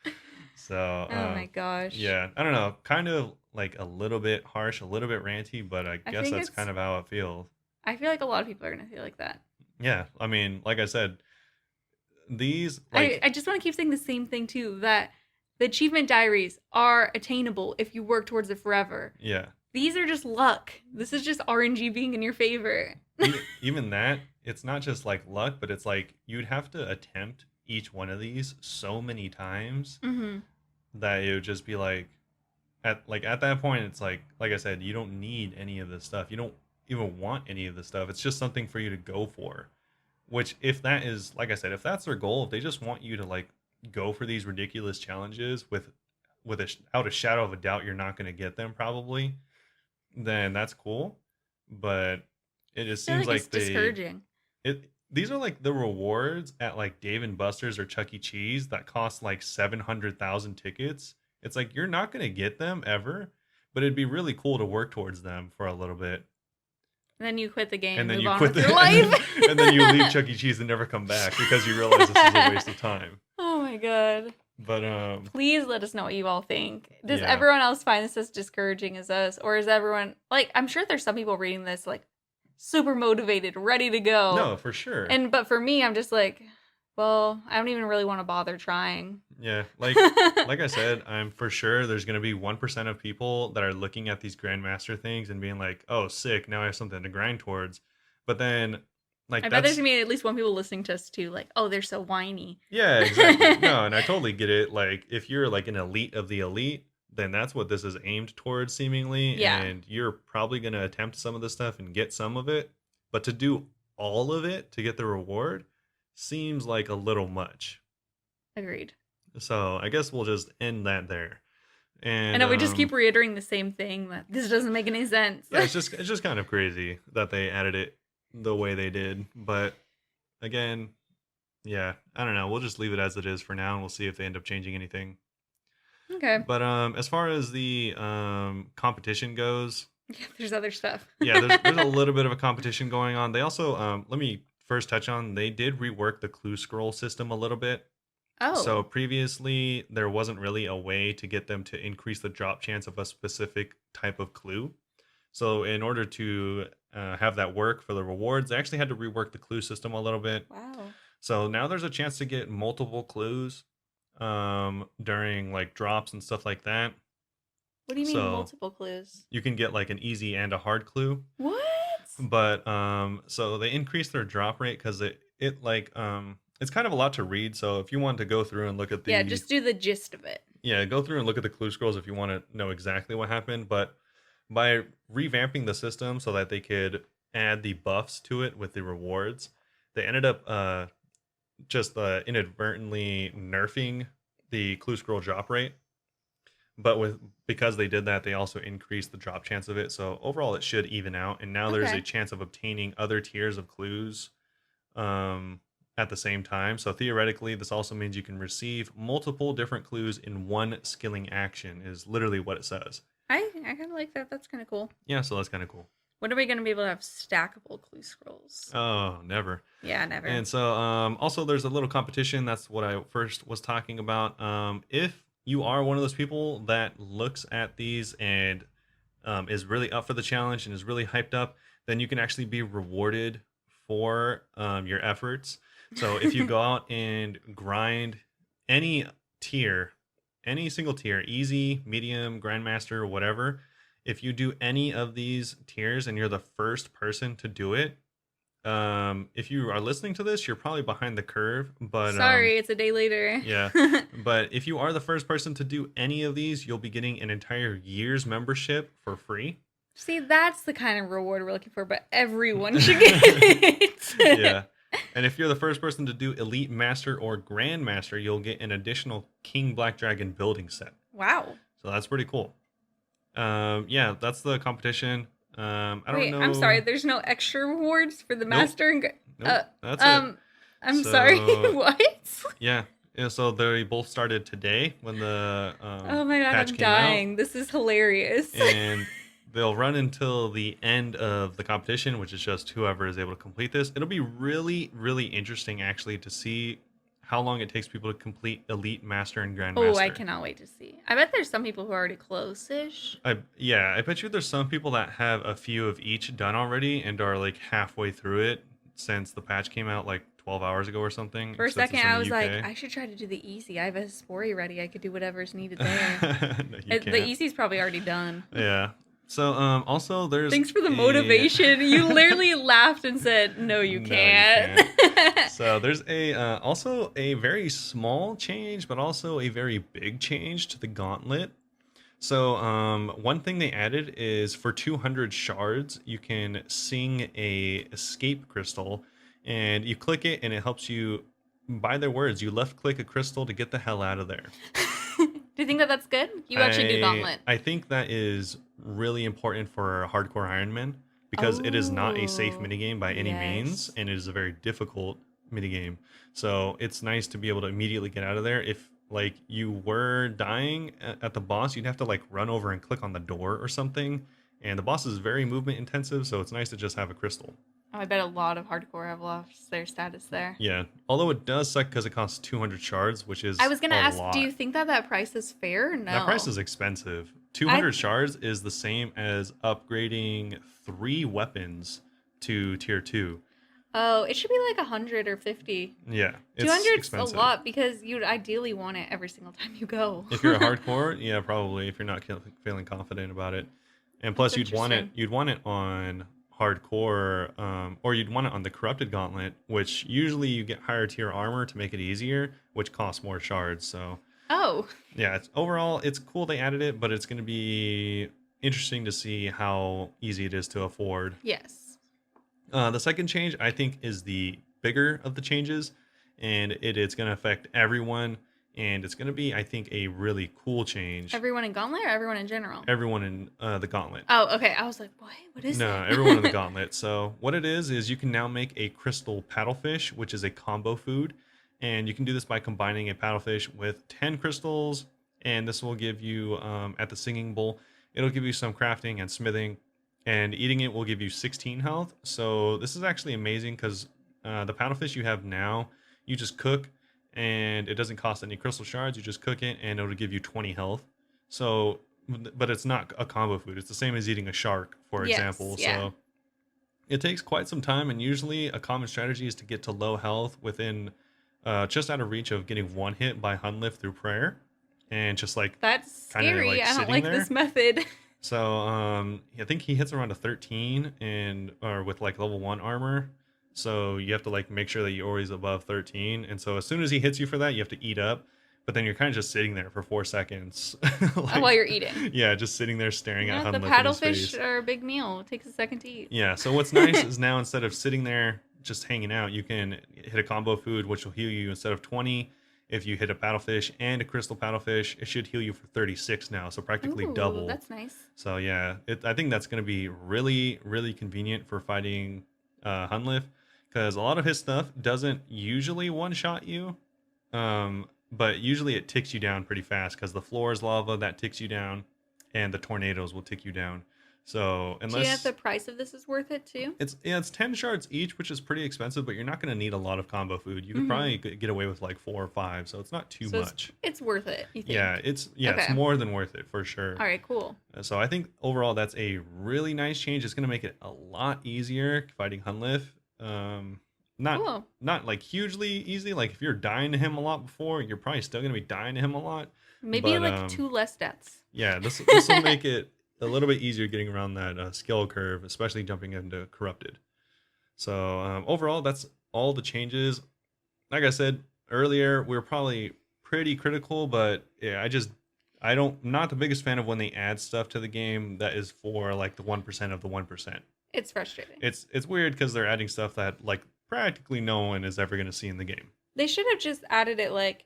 So, Oh my gosh. yeah, I don't know. Kind of like a little bit harsh, a little bit ranty, but I I guess think that's kind of how it feels. I feel like a lot of people are gonna feel like that. Yeah, I mean, like I said, these I like just want to keep saying the same thing too, that the achievement diaries are attainable if you work towards it forever. yeah, These are just luck. This is just RNG being in your favor. even that, it's not just like luck, but it's like you'd have to attempt each one of these so many times Mm-hmm. that it would just be at that point it's like I said, you don't need any of this stuff. You don't even want any of this stuff. It's just something for you to go for. Which if that is, like I said, if that's their goal, if they just want you to like go for these ridiculous challenges without a shadow of a doubt you're not going to get them probably, then that's cool. But it just I feel seems like it's like discouraging. these are like the rewards at like Dave and Buster's or Chuck E. Cheese that cost like 700,000 tickets. It's like you're not going to get them ever, but it'd be really cool to work towards them for a little bit. And then you quit the game And and then move you on quit with your and life. and then you leave Chuck E. Cheese and never come back because you realize this is a waste of time. Oh my god. But Please let us know what you all think. Does yeah. everyone else find this as discouraging as us? Or is everyone, like, I'm sure there's some people reading this, like, super motivated, ready to go. No, for sure. But for me, I'm just like, well, I don't even really want to bother trying. Yeah, like I said, I'm for sure there's going to be 1% of people that are looking at these grandmaster things and being like, "Oh, sick, now I have something to grind towards." But then like I bet there's that's gonna be at least one people listening to us too, like, oh, they're so whiny. yeah, exactly. No, and I totally get it. Like if you're like an elite of the elite, then that's what this is aimed towards seemingly, Yeah. and you're probably going to attempt some of this stuff and get some of it, but to do all of it to get the reward seems like a little much. Agreed. So I guess we'll just end that there. And I know we just keep reiterating the same thing, that this doesn't make any sense. yeah, it's just kind of crazy that they added it the way they did. But again, yeah, I don't know. We'll just leave it as it is for now, and we'll see if they end up changing anything. Okay. But as far as the competition goes, Yeah, there's other stuff. yeah, there's a little bit of a competition going on. They also let me first touch on, they did rework the clue scroll system a little bit. Oh. So previously, there wasn't really a way to get them to increase the drop chance of a specific type of clue. So in order to have that work for the rewards, they actually had to rework the clue system a little bit. Wow. So now there's a chance to get multiple clues during like drops and stuff like that. What do you mean So multiple clues? you can get like an easy and a hard clue. What? But so they increased their drop rate because it like it's kind of a lot to read. So if you want to go through and look at the Yeah, just do the gist of it. yeah, go through and look at the clue scrolls if you want to know exactly what happened. But by revamping the system so that they could add the buffs to it with the rewards, they ended up just inadvertently nerfing the clue scroll drop rate. But because they did that, they also increased the drop chance of it. So overall, it should even out. And now there's Okay. a chance of obtaining other tiers of clues at the same time. So theoretically, this also means you can receive multiple different clues in one skilling action, is literally what it says. I kind of like that. That's kind of cool. Yeah, so that's kind of cool. When are we going to be able to have stackable clue scrolls? Oh, never. Yeah, never. And so also there's a little competition. That's what I first was talking about. If you are one of those people that looks at these and is really up for the challenge and is really hyped up, then you can actually be rewarded for your efforts. So if you go out and grind any tier, any single tier, easy, medium, grandmaster, whatever, if you do any of these tiers and you're the first person to do it, if you are listening to this, you're probably behind the curve, but Sorry, it's a day later. yeah. But if you are the first person to do any of these, you'll be getting an entire year's membership for free. See, that's the kind of reward we're looking for, but everyone should get it. Yeah. And if you're the first person to do Elite Master or Grandmaster, you'll get an additional King Black Dragon building set. Wow. So that's pretty cool. Yeah, that's the competition. I don't know. I'm sorry. There's no extra rewards for the master and Nope, that's it. I'm sorry. What? Yeah. Yeah, so they both started today when the Oh my god, patch I'm came out. dying. This is hilarious. And they'll run until the end of the competition, which is just whoever is able to complete this. It'll be really, really interesting actually to see how long it takes people to complete Elite, Master, and Grandmaster. Oh, I cannot wait to see. I bet there's some people who are already close-ish. I bet you there's some people that have a few of each done already and are like halfway through it since the patch came out like 12 hours ago or something. For a since it's second, in I the was like, UK. I should try to do the easy. I have a Spori ready. I could do whatever's needed there. No, you The can't. easy's probably already done. Yeah. So also there's Thanks for the a- motivation. You literally laughed and said, "No, you No, you can't." So there's a also a very small change, but also a very big change to the Gauntlet. So one thing they added is for 200 shards, you can sing a escape crystal, and you click it, and it helps you. By their words, you left click a crystal to get the hell out of there. Do you think that that's good? You actually do Gauntlet. I think that is really important for hardcore Ironman because it is not a safe Oh, minigame by any means, yes. and it is a very difficult minigame. So it's nice to be able to immediately get out of there. If like you were dying at the boss, you'd have to like run over and click on the door or something. And the boss is very movement intensive, so it's nice to just have a crystal. Oh, I bet a lot of hardcore have lost their status there. Yeah, although it does suck because it costs 200 shards, which is I was gonna a ask, lot. do you think that price is fair? Or no. That price is expensive. 200 shards is the same as upgrading 3 weapons to tier 2. Oh, it should be like 100 or 50. Yeah, it's 200's expensive. a lot because you'd ideally want it every single time you go. If you're a hardcore, yeah, probably. If you're not feeling confident about it, and plus That's you'd want it. interesting. You'd want it on hardcore, or you'd want it on the corrupted gauntlet, which usually you get higher tier armor to make it easier, which costs more shards. So Oh, yeah, overall it's cool they added it, but it's going to be interesting to see how easy it is to afford. yes. The second change I think is the bigger of the changes, and it's going to affect everyone, and it's going to be, I think, a really cool change. Everyone in Gauntlet or everyone in general? Everyone in the gauntlet. Oh, okay. I was like, what? What is No, it? everyone in the gauntlet. So what it is you can now make a crystal paddlefish, which is a combo food, and you can do this by combining a paddlefish with 10 crystals, and this will give you at the singing bowl, it'll give you some crafting and smithing, and eating it will give you 16 health. So this is actually amazing because the paddlefish you have now, you just cook, and it doesn't cost any crystal shards. You just cook it, and it'll give you 20 health. So, but it's not a combo food. It's the same as eating a shark, for Yes, example. yeah. So it takes quite some time, and usually a common strategy is to get to low health within just out of reach of getting one hit by Hunlift through prayer, and just like That's Kinda, scary. like, I don't sitting like there. this method. so. I think he hits around a 13 or with like level 1 armor. So you have to like make sure that you're always above 13, and so as soon as he hits you for that, you have to eat up. But then you're kind of just sitting there for 4 seconds, like, While you're eating. yeah, just sitting there staring at Yeah, the Hunlift in his paddlefish face. are a big meal. It takes a second to eat. Yeah, so what's nice is now instead of sitting there just hanging out, you can hit a combo food, which will heal you instead of 20. If you hit a paddlefish and a crystal paddlefish, it should heal you for 36 now, so practically Ooh, double. That's nice. So yeah, I think that's going to be really, really convenient for fighting Hunlift, because a lot of his stuff doesn't usually one-shot you, but usually it ticks you down pretty fast because the floor is lava, that ticks you down, and the tornadoes will tick you down. So Do you know if the price of this is worth it too? it's 10 shards each, which is pretty expensive, but you're not going to need a lot of combo food. You could Mhm. probably get away with like 4 or 5, so it's not too So much. It's worth it, you think? Yeah, it's Okay. more than worth it for sure. All right, cool. So I think overall that's a really nice change. It's going to make it a lot easier fighting Hunlift. Not Cool. not like hugely easy. Like if you're dying to him a lot before, you're probably still gonna be dying to him a lot. Maybe But like 2 less deaths. yeah, this will make it a little bit easier getting around that skill curve, especially jumping into corrupted. So overall, that's all the changes. Like I said earlier, we are probably pretty critical, but yeah, I'm not the biggest fan of when they add stuff to the game that is for like the 1% of the 1%. It's frustrating. It's weird because they're adding stuff that like practically no one is ever going to see in the game. They should have just added it like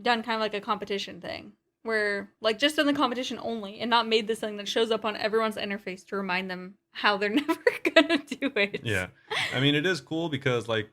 done kind of like a competition thing where like just done the competition only and not made this thing that shows up on everyone's interface to remind them how they're never gonna do it. Yeah, I mean it is cool because like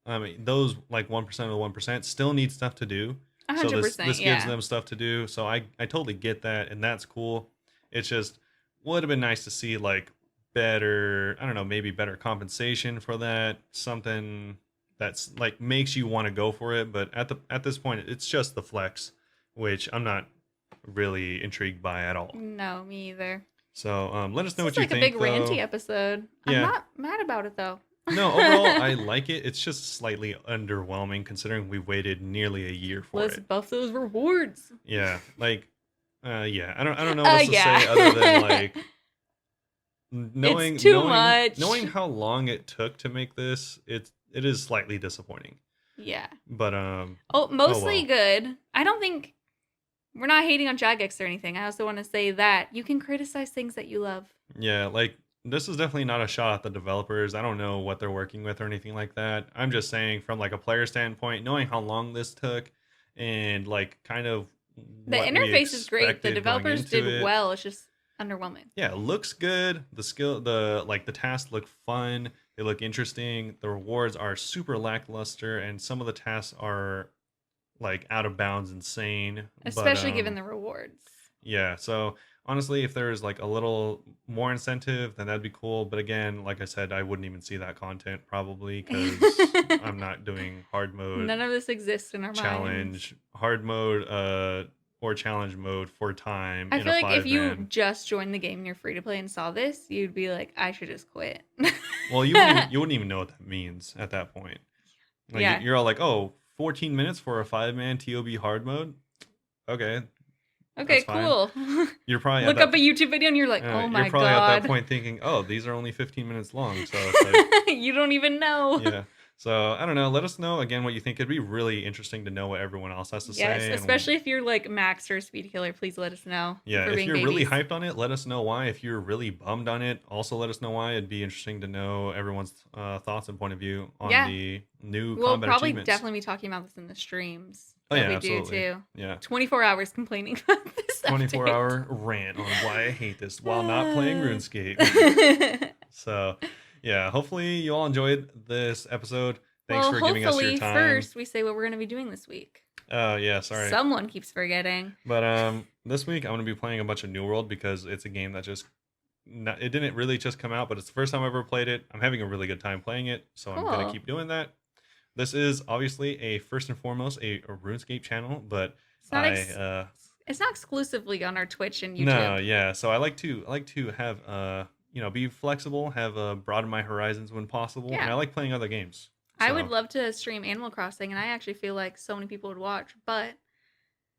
I mean those like 1% of the 1% still need stuff to do. So 100%. this Yeah. gives them stuff to do. So I totally get that, and that's cool. It's just would have been nice to see like better, I don't know, maybe better compensation for that, something that's like makes you want to go for it. But at this point, it's just the flex, which I'm not really intrigued by at all. No, me either. So let us know It's what you like a think. big ranty episode. Yeah. I'm not mad about it though. No, overall I like it. It's just slightly underwhelming considering we waited nearly a year for Let's it. buff those rewards. Yeah, like yeah, I don't know what else to Yeah. say other than like knowing It's too much. knowing how long it took to make this, it is slightly disappointing. Yeah. But Mostly well. good. I don't think we're not hating on Jagex or anything. I also want to say that you can criticize things that you love. Yeah, like this is definitely not a shot at the developers. I don't know what they're working with or anything like that. I'm just saying from like a player standpoint, knowing how long this took and like kind of The what we interface is great. The expected going developers into did it. well. It's just underwhelming. Yeah, it looks good. The tasks look fun. They look interesting. The rewards are super lackluster, and some of the tasks are like out of bounds, insane. Especially given the rewards. Yeah, so honestly, if there's like a little more incentive, then that'd be cool. But again, like I said, I wouldn't even see that content probably because I'm not doing hard mode. None of this exists in our challenge, hard mode, or challenge mode for time. I in feel a like if you 5-man. just joined the game and you're free to play and saw this, you'd be like, I should just quit. Well, you wouldn't even know what that means at that point. Like, Yeah. You're all like, oh, 14 minutes for a 5-man TOB hard mode? Okay. Okay, That's fine. cool. You're probably Look up a YouTube video and you're like, oh my you're probably god. at that point thinking, oh, these are only 15 minutes long. So it's like, You don't even know. yeah. So I don't know. Let us know again what you think. It'd be really interesting to know what everyone else has to Yes, say. especially if you're like Max or Speed Killer, please let us know. Yeah, for if being you're really babies. hyped on it, let us know why. If you're really bummed on it, also let us know why. It'd be interesting to know everyone's thoughts and point of view on Yeah. the new We'll combat probably achievements. definitely be talking about this in the streams. Oh, that yeah, we absolutely. do too. Yeah. 24 hours complaining about this 24-hour rant on why I hate this while not playing RuneScape. So, yeah, hopefully you all enjoyed this episode. Thanks for giving us your hopefully time. first we say what we're going to be doing this week. Oh, yeah, sorry. Someone keeps forgetting. But this week I'm going to be playing a bunch of New World because it's a game that it didn't really just come out, but it's the first time I've ever played it. I'm having a really good time playing it, so I'm going to Cool. keep doing that. This is obviously first and foremost a RuneScape channel, but It's not, it's not exclusively on our Twitch and YouTube. no, yeah. So I like to have be flexible, have broaden my horizons when possible, Yeah. and I like playing other games. I would So, love to stream Animal Crossing, and I actually feel like so many people would watch, but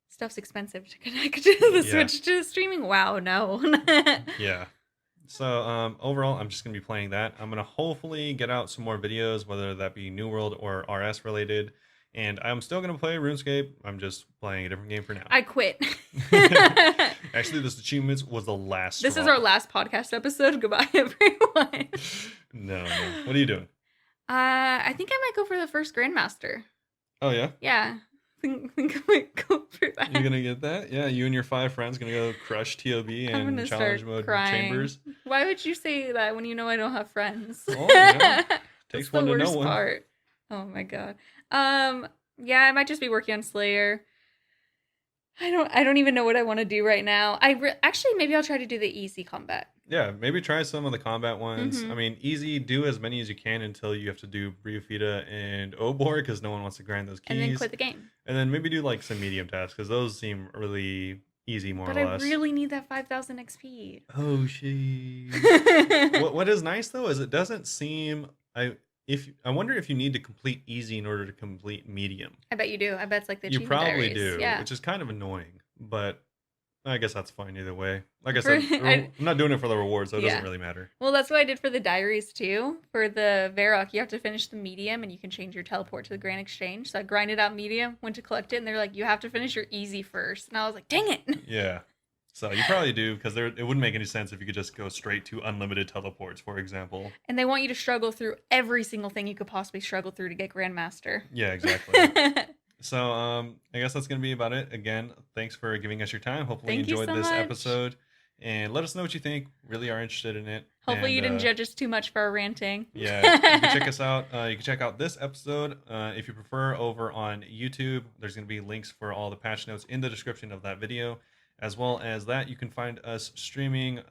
stuff's expensive to connect to the Yeah. Switch to streaming. Wow, no. yeah. So overall, I'm just gonna be playing that. I'm gonna hopefully get out some more videos, whether that be New World or RS related. And I'm still gonna play RuneScape. I'm just playing a different game for now. I quit. Actually, this achievements was the last. This is straw. our last podcast episode. Goodbye, everyone. No. What are you doing? I think I might go for the first Grandmaster. Oh yeah. Yeah. I think I might go for that. You're gonna get that? Yeah, you and your 5 friends gonna go crush TOB I'm and gonna challenge start mode crying. chambers. Why would you say that when you know I don't have friends? Oh, yeah. Takes That's one the to know worst one. part. Oh my god. Yeah, I might just be working on Slayer. I don't even know what I want to do right now. Actually maybe I'll try to do the easy combat. Yeah, maybe try some of the combat ones. Mhm. I mean, easy, do as many as you can until you have to do Briofita and Obor because no one wants to grind those keys. And then quit the game. And then maybe do like some medium tasks because those seem really easy, more But or I less. really need that 5,000 XP. Oh, shit. What is nice though is it doesn't seem I wonder if you need to complete easy in order to complete medium. I bet you do. I bet it's like the You achievement probably diaries. do, Yeah. which is kind of annoying, but I guess that's fine either way. Like I For said, I'm not doing it for the reward, so it doesn't yeah. really matter. Well, that's what I did for the diaries too. For the Varrock, you have to finish the medium and you can change your teleport to the Grand Exchange. So I grinded out medium, went to collect it, and they're like, you have to finish your easy first. And I was like, dang it. Yeah. So you probably do, because it wouldn't make any sense if you could just go straight to unlimited teleports, for example. And they want you to struggle through every single thing you could possibly struggle through to get Grandmaster. Yeah, exactly. So I guess that's going to be about it. Again, thanks for giving us your time. Hopefully you Thank you enjoyed so this much. episode. And let us know what you think. Really are interested in it. Hopefully And, you didn't judge us too much for our ranting. Yeah, you can check us out. You can check out this episode if you prefer over on YouTube. There's going to be links for all the patch notes in the description of that video. As well as that, you can find us streaming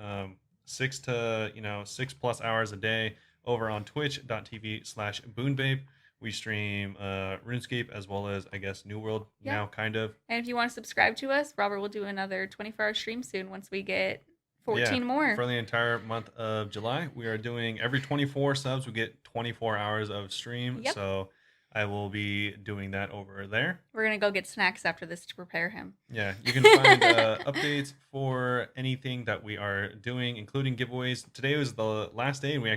6 plus hours a day over on twitch.tv/Bunebape. We stream RuneScape as well as, I guess, New World now, kind of. And if you want to subscribe to us, Robert will do another 24-hour stream soon once we get 14 more. For the entire month of July, we are doing every 24 subs, we get 24 hours of stream. Yep. So I will be doing that over there. We're going to go get snacks after this to prepare him. Yeah, you can find updates for anything that we are doing, including giveaways. Today was the last day, and we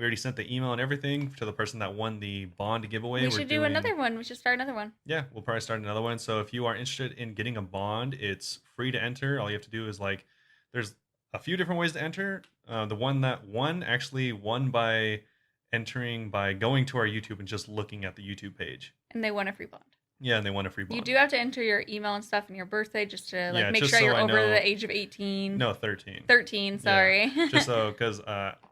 already sent the email and everything to the person that won the bond giveaway. We should do another one. We should start another one. Yeah, we'll probably start another one. So if you are interested in getting a bond, it's free to enter. All you have to do is there's a few different ways to enter. The one that won actually won by entering by going to our YouTube and just looking at the YouTube page. And they won a free bond. Yeah, and they won a free bond. You do have to enter your email and stuff and your birthday just to make just sure so you're I over know. the age of 18. No, 13. 13, sorry. Yeah, just so, because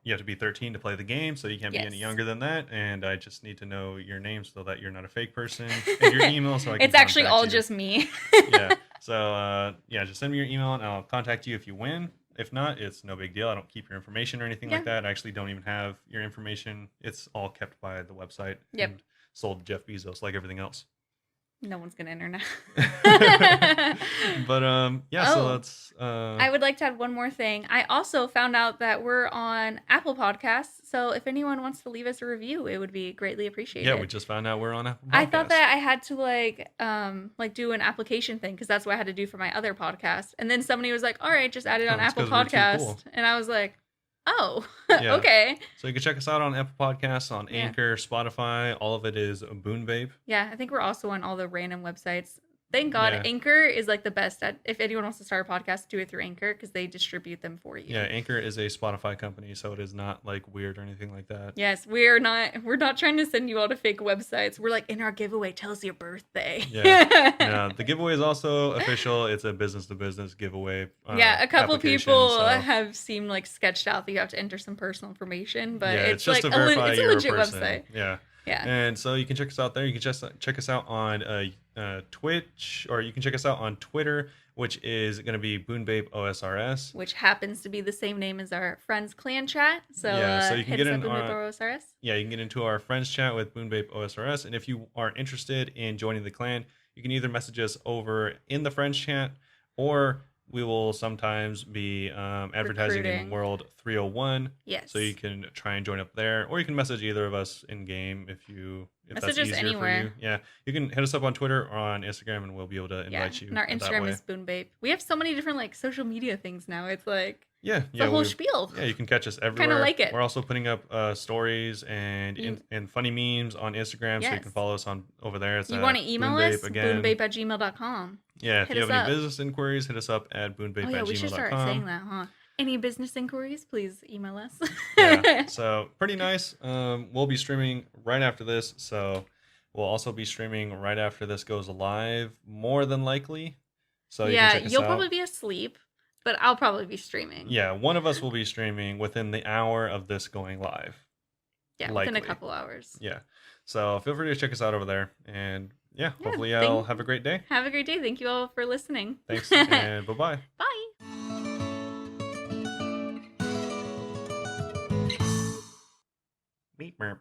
you have to be 13 to play the game, so you can't be any younger than that. And I just need to know your name so that you're not a fake person, and your email so I can It's actually all you. just me. Yeah. So just send me your email and I'll contact you if you win. If not, it's no big deal. I don't keep your information or anything like that. I actually don't even have your information. It's all kept by the website. Yep. And sold to Jeff Bezos like everything else. No one's gonna enter now. But so that's I would like to add one more thing. I also found out that we're on Apple Podcasts, so if anyone wants to leave us a review, it would be greatly appreciated. Yeah, we just found out we're on Apple Podcasts. I thought that I had to do an application thing because that's what I had to do for my other podcast. And then somebody was like, "All right, just add it on Apple Podcasts." Cool. And I was like, "Oh, okay." So you can check us out on Apple Podcasts, on Anchor, Spotify. All of it is Bunebape. Yeah, I think we're also on all the random websites. Thank God, Anchor is like the best at. If anyone wants to start a podcast, do it through Anchor because they distribute them for you. Yeah, Anchor is a Spotify company, so it is not like weird or anything like that. Yes, we're not trying to send you all to fake websites. We're like, in our giveaway, tell us your birthday. Yeah, the giveaway is also official. It's a business to business giveaway. A couple people have seemed like sketched out that you have to enter some personal information, but it's just like it's a legit website. Yeah. Yeah. And so you can check us out there. You can just check us out on Twitch, or you can check us out on Twitter, which is going to be Bunebapeosrs. Which happens to be the same name as our friends clan chat. So, so you can get in Bunebapeosrs. Yeah, you can get into our friends chat with Bunebapeosrs. And if you are interested in joining the clan, you can either message us over in the friends chat, or we will sometimes be advertising in World 301. Yes. So you can try and join up there, or you can message either of us in game if that's easier anywhere. for you. Yeah, you can hit us up on Twitter or on Instagram, and we'll be able to invite you. And our Instagram is Bunebape. We have so many different social media things now. It's like the whole spiel. Yeah, you can catch us everywhere. Kind of like it. We're also putting up stories and funny memes on Instagram, so you can follow us on over there. It's you want to email us? Again. Bunebape@gmail.com. Yeah, if you have any business inquiries, hit us up at bunebape@gmail.com. Oh yeah, we should start saying that, huh? Any business inquiries, please email us. So pretty nice. We'll be streaming right after this, so we'll also be streaming right after this goes live, more than likely. So you can check us you'll out. Probably be asleep, but I'll probably be streaming. Yeah, one of us will be streaming within the hour of this going live. Yeah, within a couple hours. Yeah. So feel free to check us out over there. And hopefully y'all have a great day. Have a great day. Thank you all for listening. Thanks, and bye-bye. Bye. Meet merp.